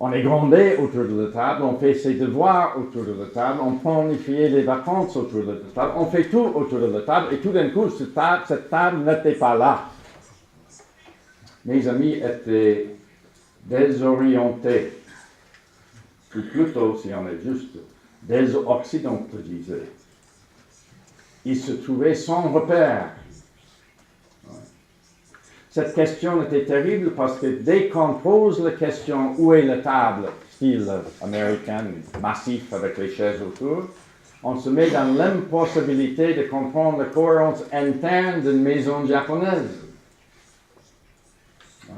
On est grondé autour de la table, on fait ses devoirs autour de la table, on planifie les vacances autour de la table, on fait tout autour de la table, et tout d'un coup, cette table n'était pas là. Mes amis étaient désorientés, ou plutôt, si on est juste, désoccidentalisés. Ils se trouvaient sans repère. Cette question était terrible parce que dès qu'on pose la question où est la table, style américain, massif avec les chaises autour, on se met dans l'impossibilité de comprendre la cohérence interne d'une maison japonaise. Ouais.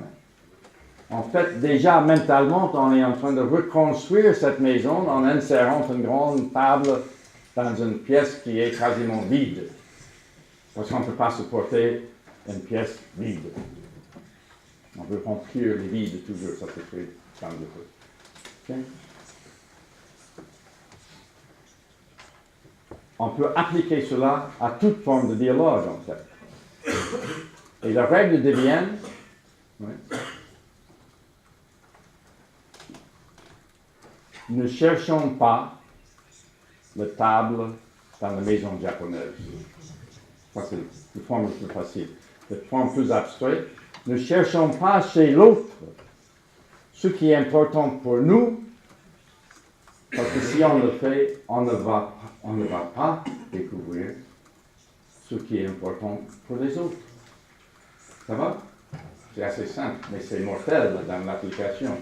En fait, déjà mentalement, on est en train de reconstruire cette maison en insérant une grande table dans une pièce qui est quasiment vide. Parce qu'on ne peut pas supporter une pièce vide. On veut remplir les vides toujours, ça se fait quand de peu. Okay? On peut appliquer cela à toute forme de dialogue, en fait. Et la règle devient, ne cherchons pas la table dans la maison japonaise. Ça, c'est la forme la plus facile. La forme plus abstraite, ne cherchons pas chez l'autre ce qui est important pour nous, parce que si on le fait, on ne va pas découvrir ce qui est important pour les autres. Ça va? C'est assez simple, mais c'est mortel dans l'application.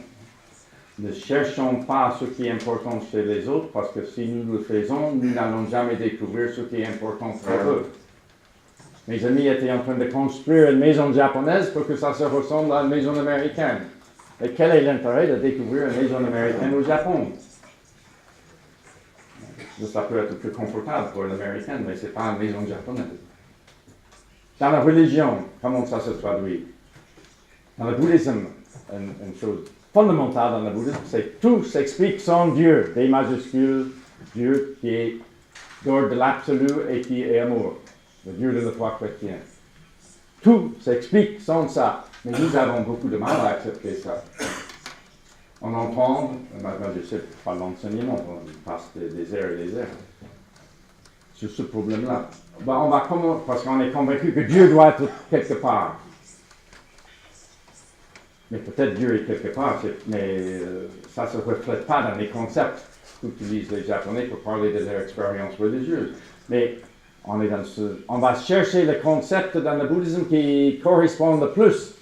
Ne cherchons pas ce qui est important chez les autres, parce que si nous le faisons, nous n'allons jamais découvrir ce qui est important pour eux. Mes amis étaient en train de construire une maison japonaise pour que ça se ressemble à une maison américaine. Et quel est l'intérêt de découvrir une maison américaine au Japon? Ça peut être plus confortable pour l'américaine, mais ce n'est pas une maison japonaise. Dans la religion, comment ça se traduit? Dans le bouddhisme, une chose fondamentale dans le bouddhisme, c'est que tout s'explique sans Dieu, des majuscules, Dieu qui est d'ordre de l'absolu et qui est amour. Le Dieu de la foi chrétienne. Tout s'explique sans ça. Mais nous avons beaucoup de mal à accepter ça. On entend, je sais pas l'enseignement, on passe des heures et des heures sur ce problème-là. On va commencer, parce qu'on est convaincu que Dieu doit être quelque part. Mais peut-être Dieu est quelque part, mais ça ne se reflète pas dans les concepts qu'utilisent les Japonais pour parler de leur expérience religieuse. Mais on va chercher le concept dans le bouddhisme qui correspond le plus,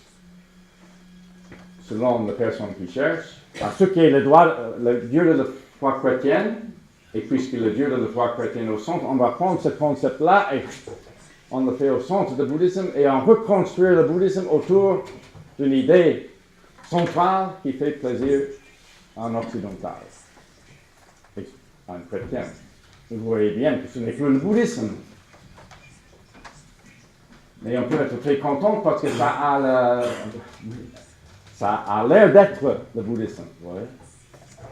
selon la personne qui cherche, à ce qui est le Dieu de la foi chrétienne. Et puisque le Dieu de la foi chrétienne est au centre, on va prendre ce concept-là et on le fait au centre du bouddhisme et on reconstruit le bouddhisme autour d'une idée centrale qui fait plaisir à un occidental, à un chrétien. Vous voyez bien que ce n'est plus le bouddhisme. Mais on peut être très content parce que ça a l'air d'être le bouddhisme. Vous voyez?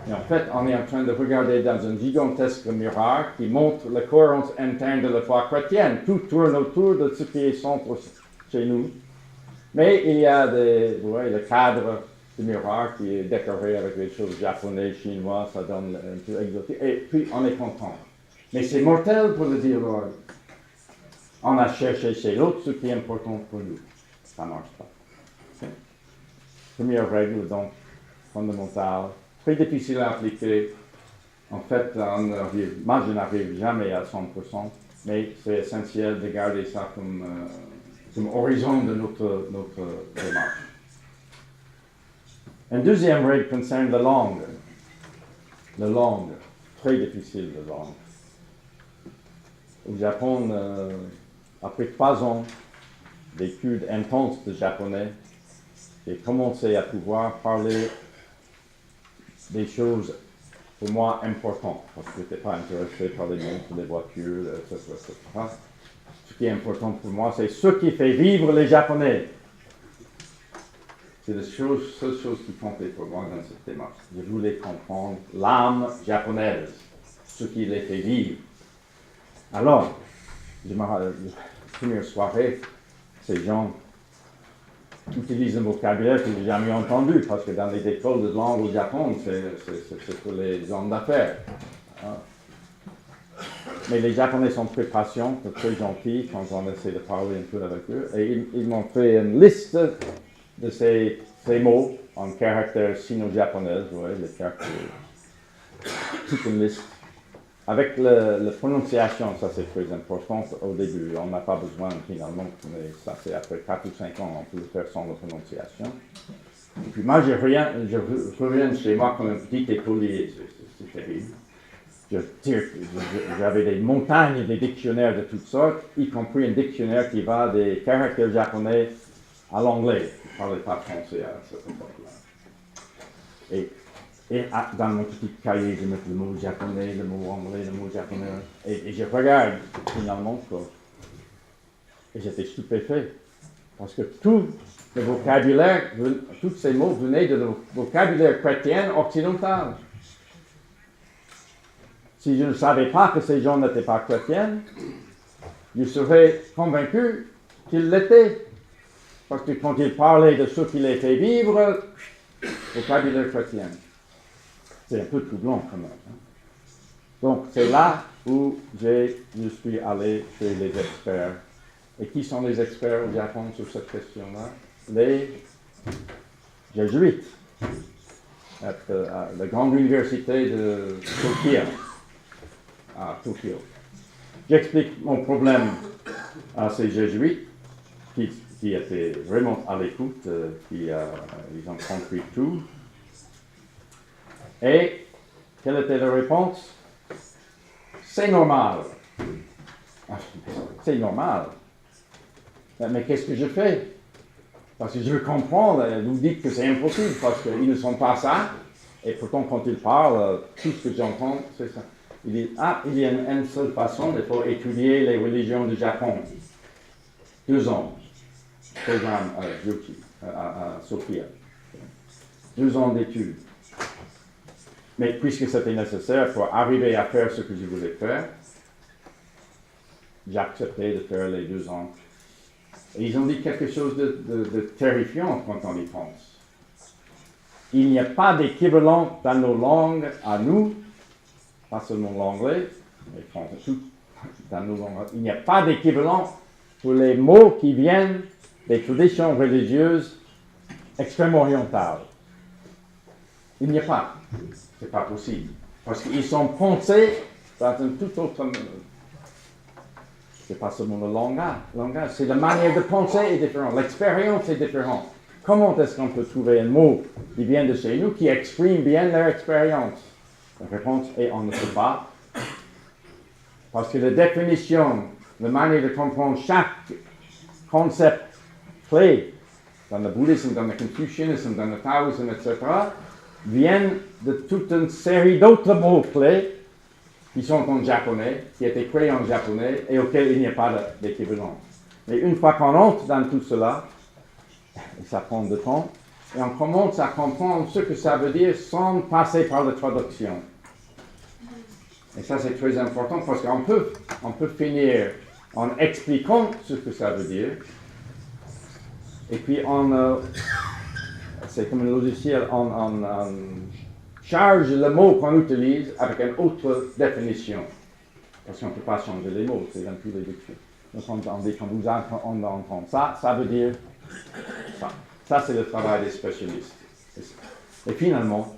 Et en fait, on est en train de regarder dans un gigantesque miroir qui montre la cohérence interne de la foi chrétienne. Tout tourne autour de ce qui est centre chez nous. Mais il y a le cadre du miroir qui est décoré avec des choses japonaises, chinoises, ça donne un peu exotique. Et puis, on est content. Mais c'est mortel pour le dialogue. on a cherché chez l'autre ce qui est important pour nous. Ça ne marche pas. Okay? Première règle, donc, fondamentale, très difficile à appliquer. En fait, moi, je n'arrive jamais à 100%, mais c'est essentiel de garder ça comme horizon de notre démarche. Une deuxième règle concerne la langue. La langue, très difficile la langue. Au Japon, après 3 ans d'études intenses de japonais, j'ai commencé à pouvoir parler des choses pour moi importantes, parce que je n'étais pas intéressé par les montres, les voitures, etc., etc. Ce qui est important pour moi, c'est ce qui fait vivre les Japonais. C'est la seule chose qui comptait pour moi dans cette démarche. Je voulais comprendre l'âme japonaise, ce qui les fait vivre. Alors, la première soirée, ces gens utilisent un vocabulaire que je n'ai jamais entendu, parce que dans les écoles de langue au Japon, c'est pour les hommes d'affaires. Mais les Japonais sont très patients, très gentils quand on essaie de parler un peu avec eux. Et ils m'ont fait une liste de ces mots en caractères sino-japonais, les caractères, toute une liste. Avec la prononciation, ça c'est très important au début. On n'a pas besoin finalement, mais ça c'est après 4 ou 5 ans, on peut le faire sans la prononciation. Et puis moi, je reviens chez moi comme un petit écolier, c'est terrible. J'avais des montagnes de dictionnaires de toutes sortes, y compris un dictionnaire qui va des caractères japonais à l'anglais. Je ne parlais pas français à cette époque-là. Et dans mon petit cahier, je mets le mot japonais, le mot anglais, le mot japonais. Et je regarde finalement, et j'étais stupéfait. Parce que tout le vocabulaire, tous ces mots venaient de vocabulaire chrétien occidental. Si je ne savais pas que ces gens n'étaient pas chrétiens, je serais convaincu qu'ils l'étaient. Parce que quand ils parlaient de ce qui les fait vivre, vocabulaire chrétien. C'est un peu troublant quand même. Hein? Donc c'est là où je suis allé chez les experts. Et qui sont les experts au Japon sur cette question-là? Les jésuites à la grande université de Tokyo. À Tokyo. J'explique mon problème à ces jésuites qui étaient vraiment à l'écoute, ils ont compris tout. Et quelle était la réponse? C'est normal. C'est normal. Mais qu'est-ce que je fais? Parce que je veux comprendre, vous dites que c'est impossible, parce qu'ils ne sont pas ça. Et pourtant, quand ils parlent, tout ce que j'entends, c'est ça. Ils disent, il y a une seule façon, il faut étudier les religions du Japon. 2 ans. Programme à Sofia. 2 ans d'études. Mais puisque c'était nécessaire pour arriver à faire ce que je voulais faire, j'ai accepté de faire les 2 ans. Et ils ont dit quelque chose de terrifiant quand on y pense. Il n'y a pas d'équivalent dans nos langues à nous, pas seulement l'anglais, mais français, tout dans nos langues. Il n'y a pas d'équivalent pour les mots qui viennent des traditions religieuses extrême-orientales. Il n'y a pas. C'est pas possible. Parce qu'ils sont pensés dans une toute autre... C'est pas seulement le langage, c'est la manière de penser est différente, l'expérience est différente. Comment est-ce qu'on peut trouver un mot qui vient de chez nous, qui exprime bien leur expérience? La réponse est on ne peut pas. Parce que la définition, la manière de comprendre chaque concept clé dans le bouddhisme, dans le confucianisme, dans le taoïsme, etc., viennent de toute une série d'autres mots-clés qui sont en japonais, qui étaient créés en japonais et auxquels il n'y a pas d'équivalent. Mais une fois qu'on entre dans tout cela, ça prend du temps, et on commence à comprendre ce que ça veut dire sans passer par la traduction. Et ça, c'est très important parce qu'on peut finir en expliquant ce que ça veut dire, et puis c'est comme un logiciel, on charge le mot qu'on utilise avec une autre définition. Parce qu'on ne peut pas changer les mots, c'est dans tous les dictionnaires. Donc on dit quand vous entendez ça, ça veut dire ça. Ça, c'est le travail des spécialistes. Et finalement,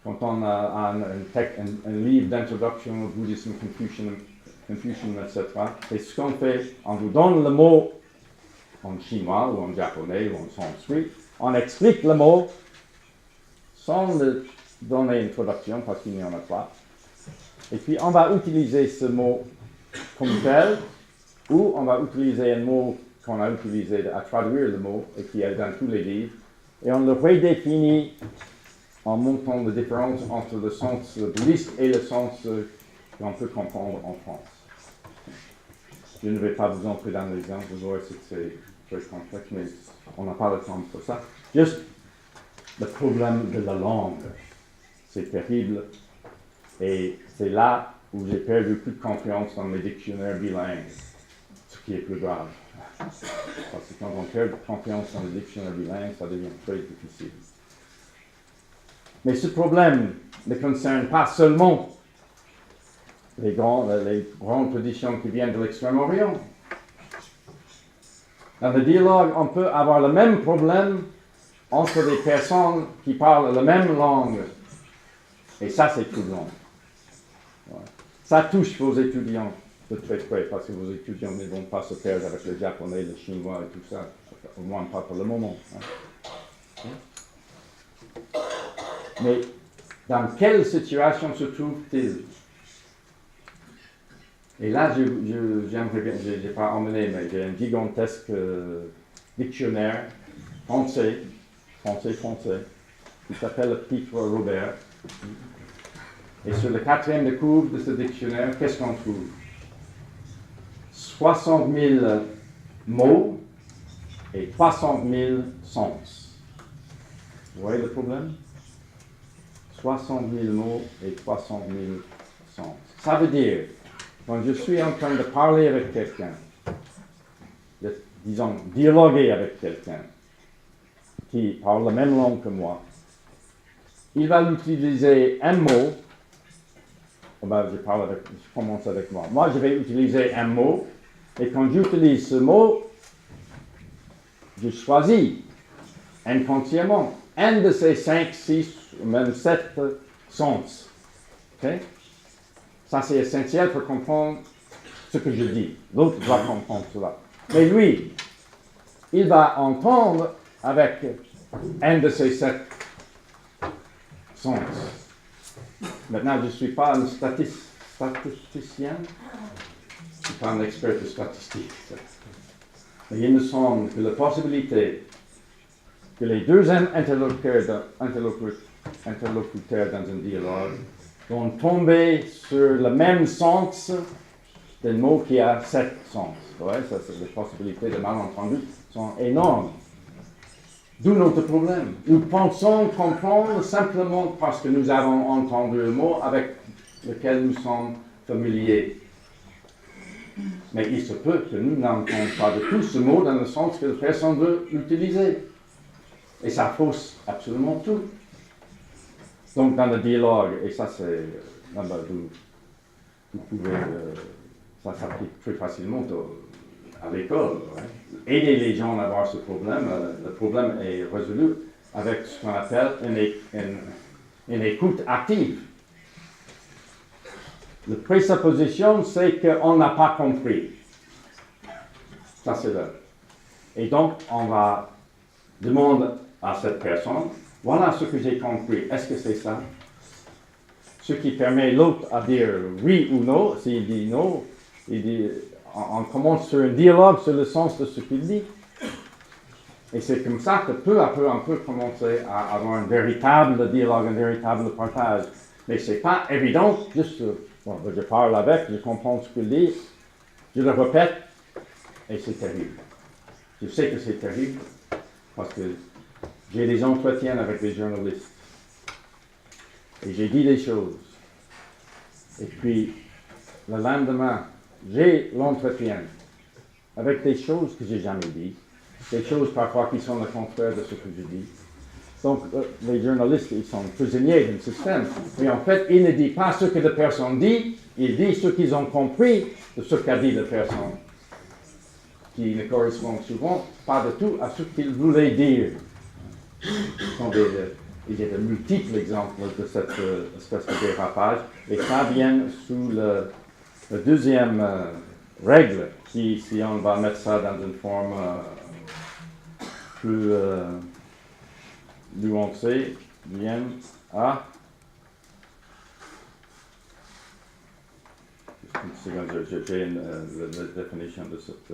quand on a un livre d'introduction au bouddhisme, Confucian, etc., c'est ce qu'on fait. On vous donne le mot en chinois ou en japonais ou en sanskrit. On explique le mot sans le donner une traduction parce qu'il n'y en a pas. Et puis on va utiliser ce mot comme tel, ou on va utiliser un mot qu'on a utilisé à traduire le mot et qui est dans tous les livres, et on le redéfinit en montrant la différence entre le sens bouddhiste et le sens qu'on peut comprendre en France. Je ne vais pas vous entrer dans l'exemple, vous voyez que c'est très complexe, mais on n'a pas le temps pour ça. Juste le problème de la langue, c'est terrible, et c'est là où j'ai perdu toute confiance dans les dictionnaires bilingues, ce qui est plus grave. Parce que quand on perd confiance dans les dictionnaires bilingues, ça devient très difficile. Mais ce problème ne concerne pas seulement les grandes traditions qui viennent de l'Extrême-Orient. Dans le dialogue, on peut avoir le même problème entre des personnes qui parlent la même langue. Et ça, c'est troublant. Ouais. Ça touche vos étudiants de très près, parce que vos étudiants ne vont pas se perdre avec le japonais, le chinois et tout ça, au moins pas pour le moment. Hein. Mais dans quelle situation se trouve-t-il? Et là, j'aimerais bien, je n'ai pas emmené, mais j'ai un gigantesque dictionnaire français, qui s'appelle le Petit Robert. Et sur le 4e de couve de ce dictionnaire, qu'est-ce qu'on trouve? 60 000 mots et 300 000 sens. Vous voyez le problème? 60 000 mots et 300 000 sens. Ça veut dire, quand je suis en train de parler avec quelqu'un, disons, dialoguer avec quelqu'un qui parle la même langue que moi, il va utiliser un mot. Je commence avec moi. Moi, je vais utiliser un mot, et quand j'utilise ce mot, je choisis inconsciemment un de ces 5, 6 ou même 7 sens. Okay? Ça, c'est essentiel pour comprendre ce que je dis. L'autre doit comprendre cela. Mais lui, il va entendre avec un de ces 7 sens. Maintenant, je ne suis pas un statisticien, je ne suis pas un expert de statistique. Mais il me semble que la possibilité que les deux interlocuteurs dans un dialogue vont tomber sur le même sens d'un mot qui a 7 sens. Ouais, ça, les possibilités de malentendu sont énormes. D'où notre problème. Nous pensons comprendre simplement parce que nous avons entendu un mot avec lequel nous sommes familiers. Mais il se peut que nous n'entendions pas de tout ce mot dans le sens que la personne veut l'utiliser. Et ça fausse absolument tout. Donc dans le dialogue, et ça c'est, vous pouvez, ça s'applique très facilement à l'école. Ouais. Aider les gens à avoir ce problème, le problème est résolu avec ce qu'on appelle une écoute active. La présupposition, c'est qu'on n'a pas compris. Ça, c'est là. Et donc, on va demander à cette personne, voilà ce que j'ai compris, est-ce que c'est ça? Ce qui permet l'autre à dire oui ou non. S'il dit non, il dit, on commence sur un dialogue sur le sens de ce qu'il dit. Et c'est comme ça que peu à peu, on peut commencer à avoir un véritable dialogue, un véritable partage. Mais ce n'est pas évident, juste, je parle avec, je comprends ce qu'il dit, je le répète, et c'est terrible. Je sais que c'est terrible, parce que j'ai des entretiens avec des journalistes. Et j'ai dit des choses. Et puis, le lendemain, j'ai l'entretien avec des choses que j'ai jamais dites, des choses parfois qui sont le contraire de ce que je dis. Donc, les journalistes, ils sont prisonniers du système. Mais en fait, ils ne disent pas ce que la personne dit, ils disent ce qu'ils ont compris de ce qu'a dit la personne. qui ne correspondent souvent pas du tout à ce qu'il voulait dire. Il y a de multiples exemples de cette espèce de dérapage, et ça vient sous la deuxième règle, qui, si on va mettre ça dans une forme plus nuancée, vient à... J'ai la définition de cette...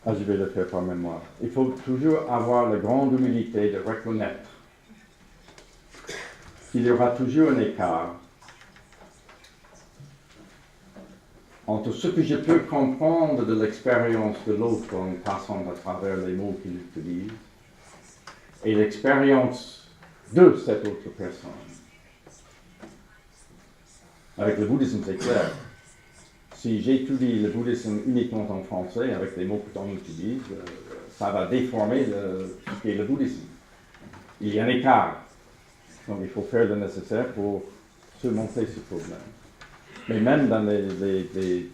je vais le faire par mémoire. Il faut toujours avoir la grande humilité de reconnaître qu'il y aura toujours un écart entre ce que je peux comprendre de l'expérience de l'autre en passant à travers les mots qu'il utilise et l'expérience de cette autre personne. Avec le bouddhisme, c'est clair. Si j'étudie le bouddhisme uniquement en français, avec les mots que l'on utilise, ça va déformer ce qu'est le bouddhisme. Il y a un écart. Donc il faut faire le nécessaire pour surmonter ce problème. Mais même dans les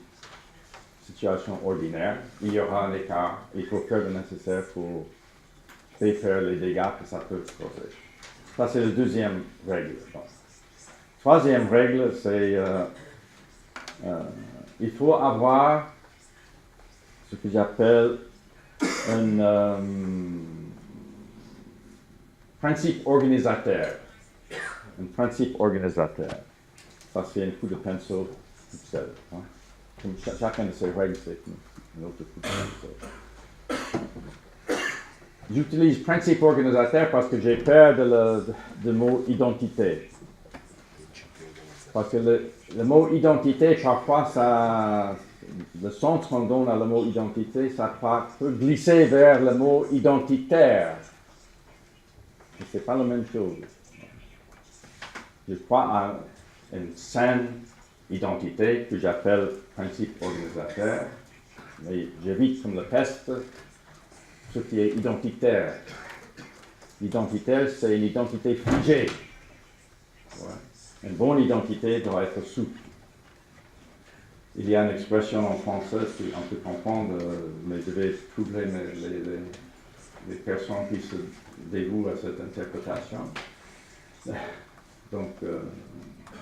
situations ordinaires, il y aura un écart. Il faut faire le nécessaire pour défaire les dégâts que ça peut causer. Ça, c'est la deuxième règle. Donc, troisième règle, c'est il faut avoir ce que j'appelle un principe organisateur. Un principe organisateur. Ça, c'est un coup de pinceau tout seul. Hein? Comme chacun de ces règles, c'est un autre coup de pinceau. J'utilise principe organisateur parce que j'ai peur de mot identité. Parce que le mot identité, parfois, le sens qu'on donne à le mot identité, ça peut glisser vers le mot identitaire. Et ce n'est pas la même chose. Je crois à une saine identité que j'appelle principe organisateur, mais j'évite comme la peste ce qui est identitaire. L'identitaire, c'est une identité figée. Ouais. Une bonne identité doit être souple. Il y a une expression en français, si on peut comprendre, mais je vais troubler les personnes qui se dévouent à cette interprétation. Donc,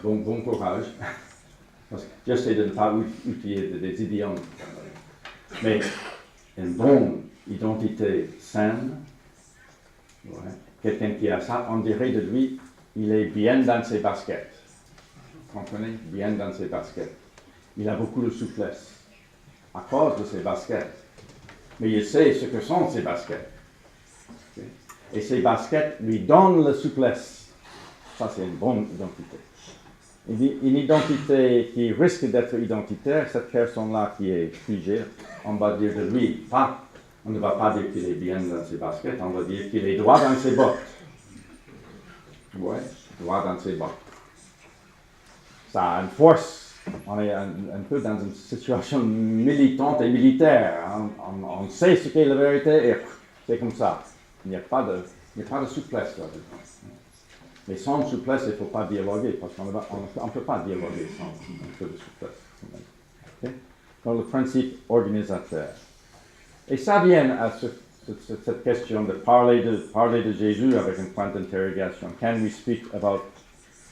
bon courage. Parce que j'essaie de ne pas utiliser des idiomes. Mais une bonne identité saine, ouais, quelqu'un qui a ça, on dirait de lui, il est bien dans ses baskets. Vous comprenez? Bien dans ses baskets. Il a beaucoup de souplesse à cause de ses baskets. Mais il sait ce que sont ses baskets. Okay? Et ses baskets lui donnent la souplesse. Ça, c'est une bonne identité. Une identité qui risque d'être identitaire, cette personne-là qui est figée, on va dire de lui, on ne va pas dire qu'il est bien dans ses baskets, on va dire qu'il est droit dans ses bottes. Oui, droit dans ses bottes. Ça a une force. On est un peu dans une situation militante et militaire. Hein. On sait ce qu'est la vérité et c'est comme ça. Il n'y a pas de souplesse là-dedans. Mais sans souplesse, il ne faut pas dialoguer, parce qu'on ne peut pas dialoguer sans un peu de souplesse. Okay? Donc le principe organisateur. Et ça vient à cette question de parler de Jésus avec un point d'interrogation. Can we speak about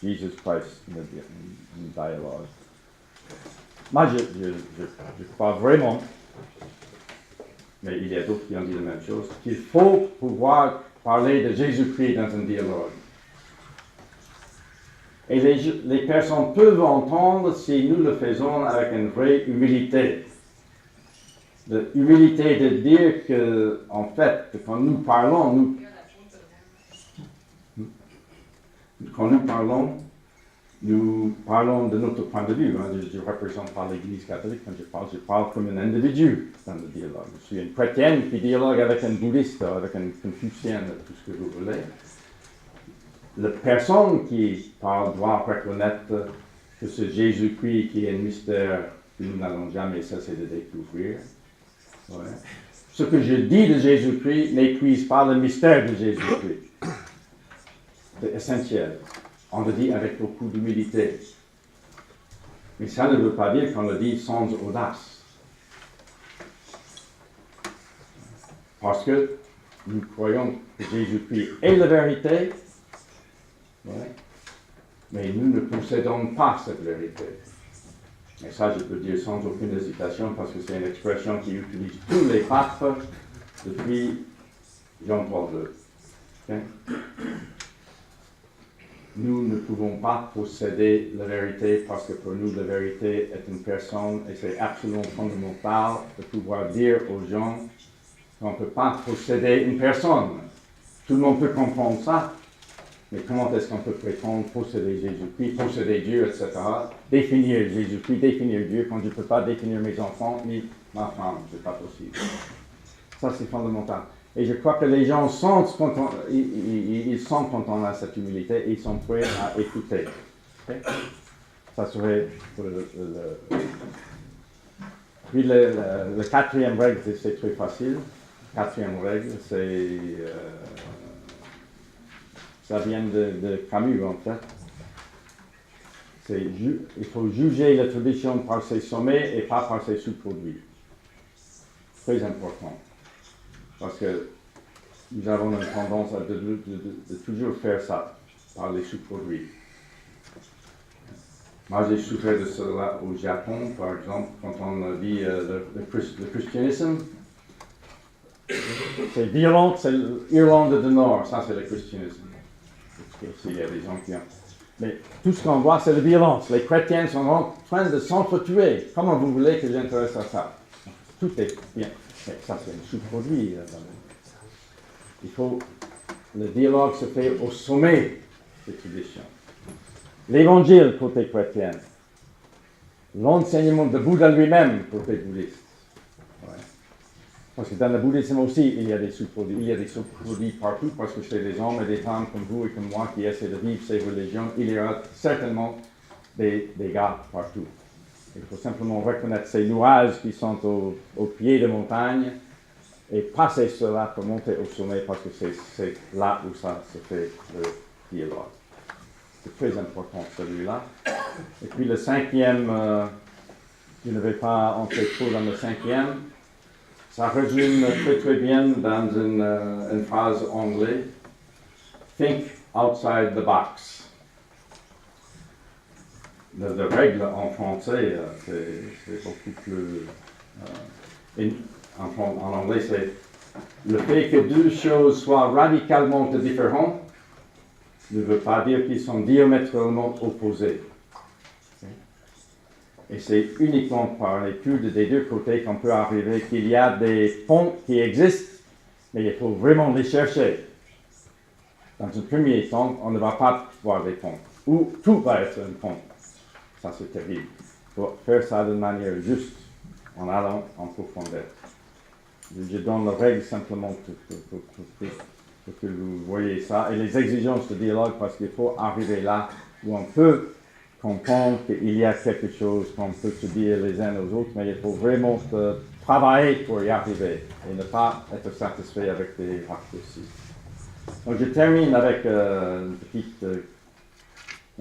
Jesus Christ in a dialogue? Moi, je crois vraiment, mais il y a d'autres qui ont dit la même chose, qu'il faut pouvoir parler de Jésus-Christ dans un dialogue. Et les personnes peuvent entendre si nous le faisons avec une vraie humilité. L'humilité de dire que, en fait, quand nous parlons, nous parlons de notre point de vue. Hein. Je ne représente pas l'Église catholique quand je parle comme un individu dans le dialogue. Je suis une chrétienne qui dialogue avec un bouddhiste, avec un confucien, tout ce que vous voulez. La personne qui parle doit reconnaître que c'est Jésus-Christ qui est un mystère que nous n'allons jamais cesser de découvrir. Ouais. Ce que je dis de Jésus-Christ n'épuise pas le mystère de Jésus-Christ. C'est essentiel. On le dit avec beaucoup d'humilité. Mais ça ne veut pas dire qu'on le dit sans audace. Parce que nous croyons que Jésus-Christ est la vérité, ouais, mais nous ne possédons pas cette vérité. Et ça, je peux dire sans aucune hésitation, parce que c'est une expression qui utilise tous les papes depuis Jean-Paul II. Okay? Nous ne pouvons pas posséder la vérité parce que pour nous, la vérité est une personne et c'est absolument fondamental de pouvoir dire aux gens qu'on ne peut pas posséder une personne. Tout le monde peut comprendre ça, mais comment est-ce qu'on peut prétendre posséder Jésus-Christ, posséder Dieu, etc. Définir Jésus-Christ, définir Dieu quand je ne peux pas définir mes enfants ni ma femme, ce n'est pas possible. Ça, c'est fondamental. Et je crois que les gens sentent quand ils sentent quand on a cette humilité et ils sont prêts à écouter. Okay? Ça serait Puis le quatrième règle, c'est très facile. Quatrième règle, ça vient de Camus en fait. Il faut juger la tradition par ses sommets et pas par ses sous-produits. Très important. Parce que nous avons une tendance de toujours faire ça par les sous-produits. Moi, j'ai souffert de cela au Japon, par exemple, quand on dit le christianisme. C'est violent, c'est l'Irlande du Nord, ça c'est le christianisme. Il y a des gens qui ont. Mais tout ce qu'on voit, c'est la violence. Les chrétiens sont en train de s'entretuer. Comment vous voulez que j'intéresse à ça? Tout est bien. Mais ça, c'est un sous-produit. Le dialogue se fait au sommet des traditions. L'évangile, côté chrétien. L'enseignement de Bouddha lui-même, côté bouddhiste. Ouais. Parce que dans le bouddhisme aussi, il y a des sous-produits. Il y a des sous-produits partout, parce que c'est des hommes et des femmes comme vous et comme moi qui essaient de vivre ces religions. Il y aura certainement des gars partout. Il faut simplement reconnaître ces nuages qui sont au pied de montagne et passer cela pour monter au sommet, parce que c'est là où ça se fait le dialogue. C'est très important celui-là. Et puis le cinquième, je ne vais pas entrer trop dans le cinquième, ça résume très très bien dans une phrase anglaise. Think outside the box. La règle en français, c'est beaucoup plus... en anglais, c'est le fait que deux choses soient radicalement différentes ne veut pas dire qu'ils sont diamétralement opposés. Et c'est uniquement par l'étude des deux côtés qu'on peut arriver qu'il y a des ponts qui existent, mais il faut vraiment les chercher. Dans un premier temps, on ne va pas voir des ponts, ou tout va être un pont. Ça, c'est terrible. Il faut faire ça de manière juste, en allant en profondeur. Je donne la règle simplement pour que vous voyez ça, et les exigences de dialogue, parce qu'il faut arriver là où on peut comprendre qu'il y a quelque chose qu'on peut se dire les uns aux autres, mais il faut vraiment travailler pour y arriver et ne pas être satisfait avec des raccourcis. Donc je termine avec une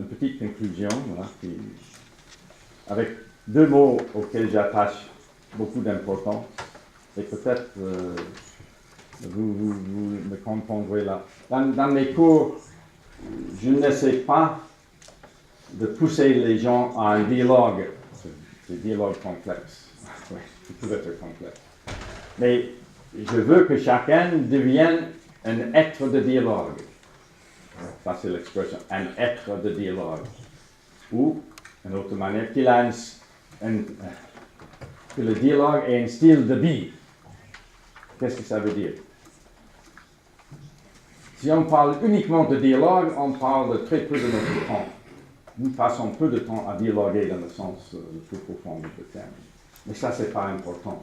petite conclusion, voilà, avec deux mots auxquels j'attache beaucoup d'importance, et peut-être vous me comprendrez là. Dans mes cours, je n'essaie pas de pousser les gens à un dialogue. C'est un dialogue complexe. Oui, il peut être complexe. Mais je veux que chacun devienne un être de dialogue. Ça, c'est l'expression, un être de dialogue. Ou, d'une autre manière, que le dialogue est un style de vie. Qu'est-ce que ça veut dire? Si on parle uniquement de dialogue, on parle très peu de notre temps. Nous passons peu de temps à dialoguer dans le sens le plus profond du terme. Mais ça, c'est pas important.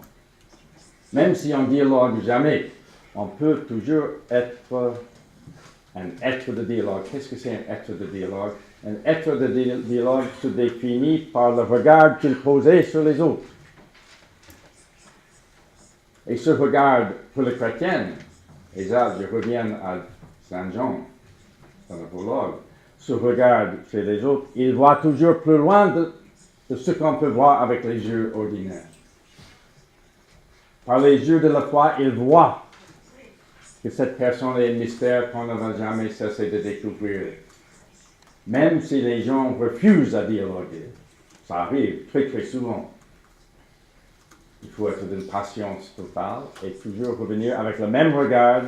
Même si on dialogue jamais, on peut toujours être un être de dialogue. Qu'est-ce que c'est un être de dialogue? Un être de dialogue se définit par le regard qu'il posait sur les autres. Et ce regard pour le chrétien, et là je reviens à Saint Jean, dans le prologue, ce regard chez les autres, il voit toujours plus loin de ce qu'on peut voir avec les yeux ordinaires. Par les yeux de la foi, il voit que cette personne est un mystère qu'on ne va jamais cesser de découvrir. Même si les gens refusent à dialoguer, ça arrive très très souvent. Il faut être d'une patience totale et toujours revenir avec le même regard,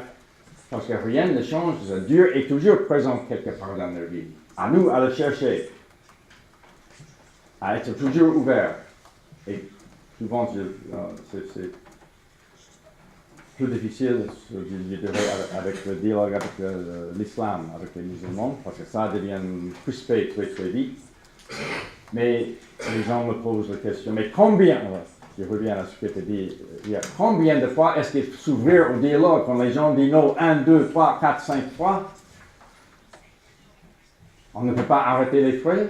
parce que rien ne change. Dieu est toujours présent quelque part dans leur vie. À nous à le chercher, à être toujours ouvert. Et souvent, c'est plus difficile, je dirais, avec le dialogue avec l'islam, avec les musulmans, parce que ça devient crispé très très vite. Mais les gens me posent la question, mais combien, je reviens à ce que tu as dit hier, combien de fois est-ce qu'il faut s'ouvrir au dialogue quand les gens disent non 1, 2, 3, 4, 5 fois? On ne peut pas arrêter les frais?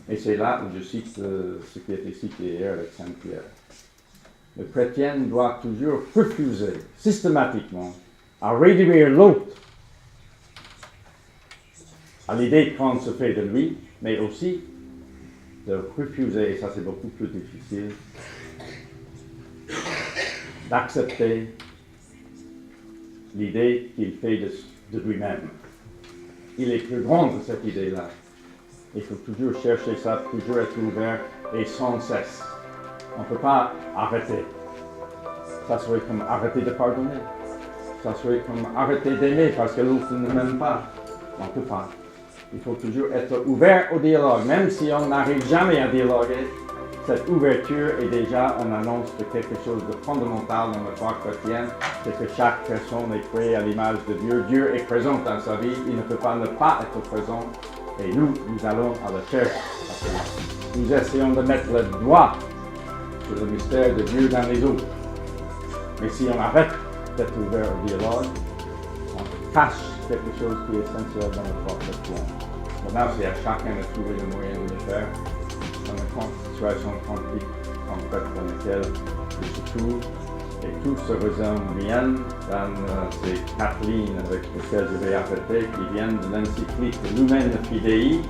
Et c'est là où je cite ce qui a été cité hier avec Saint-Pierre. Le chrétien doit toujours refuser systématiquement à réduire l'autre à l'idée de prendre ce fait de lui, mais aussi de refuser, et ça c'est beaucoup plus difficile, d'accepter l'idée qu'il fait de lui-même. Il est plus grand que cette idée-là. Il faut toujours chercher ça, toujours être ouvert et sans cesse. On ne peut pas arrêter. Ça serait comme arrêter de pardonner. Ça serait comme arrêter d'aimer parce que l'autre ne m'aime pas. On ne peut pas. Il faut toujours être ouvert au dialogue. Même si on n'arrive jamais à dialoguer, cette ouverture est déjà une annonce de quelque chose de fondamental dans la foi chrétienne, c'est que chaque personne est créée à l'image de Dieu. Dieu est présent dans sa vie, il ne peut pas ne pas être présent. Et nous allons à la cherche. Nous essayons de mettre le doigt sur le mystère de Dieu dans les autres. Mais si on arrête d'être ouvert au dialogue, on cache quelque chose qui est essentiel dans la foi chrétienne. Maintenant, c'est à chacun de trouver le moyen de le faire dans une situation concrète dans laquelle il se trouve. Et tout se résume bien dans ces 4 lignes avec lesquelles je vais arrêter, qui viennent de l'encyclique Lumen Fidei,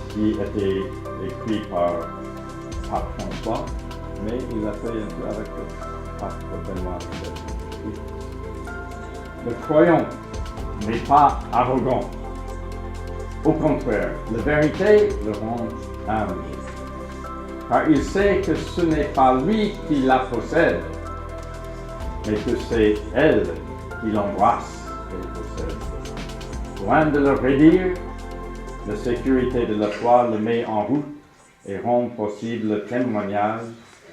qui a été écrit par Pape François, mais il l'a fait un peu avec le Pape Benoît. Le croyant n'est pas arrogant. Au contraire, la vérité le rend humble. Car il sait que ce n'est pas lui qui la possède, mais que c'est elle qui l'embrasse et le possède. Loin de le réduire, la sécurité de la foi le met en route et rend possible le témoignage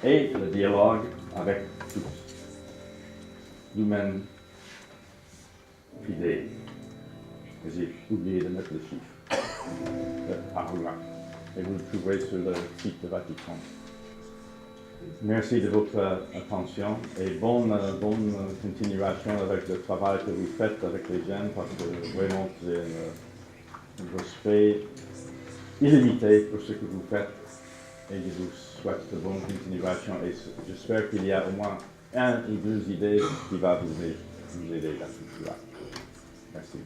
et le dialogue avec tous. Lumen Fidei. J'ai oublié de mettre le chiffre. Et vous le trouverez sur le site de Vatican. Merci de votre attention et bonne continuation avec le travail que vous faites avec les jeunes, parce que vraiment j'ai un respect illimité pour ce que vous faites et je vous souhaite de bonne continuation et j'espère qu'il y a au moins 1 ou 2 idées qui vont vous aider dans tout cela. Merci.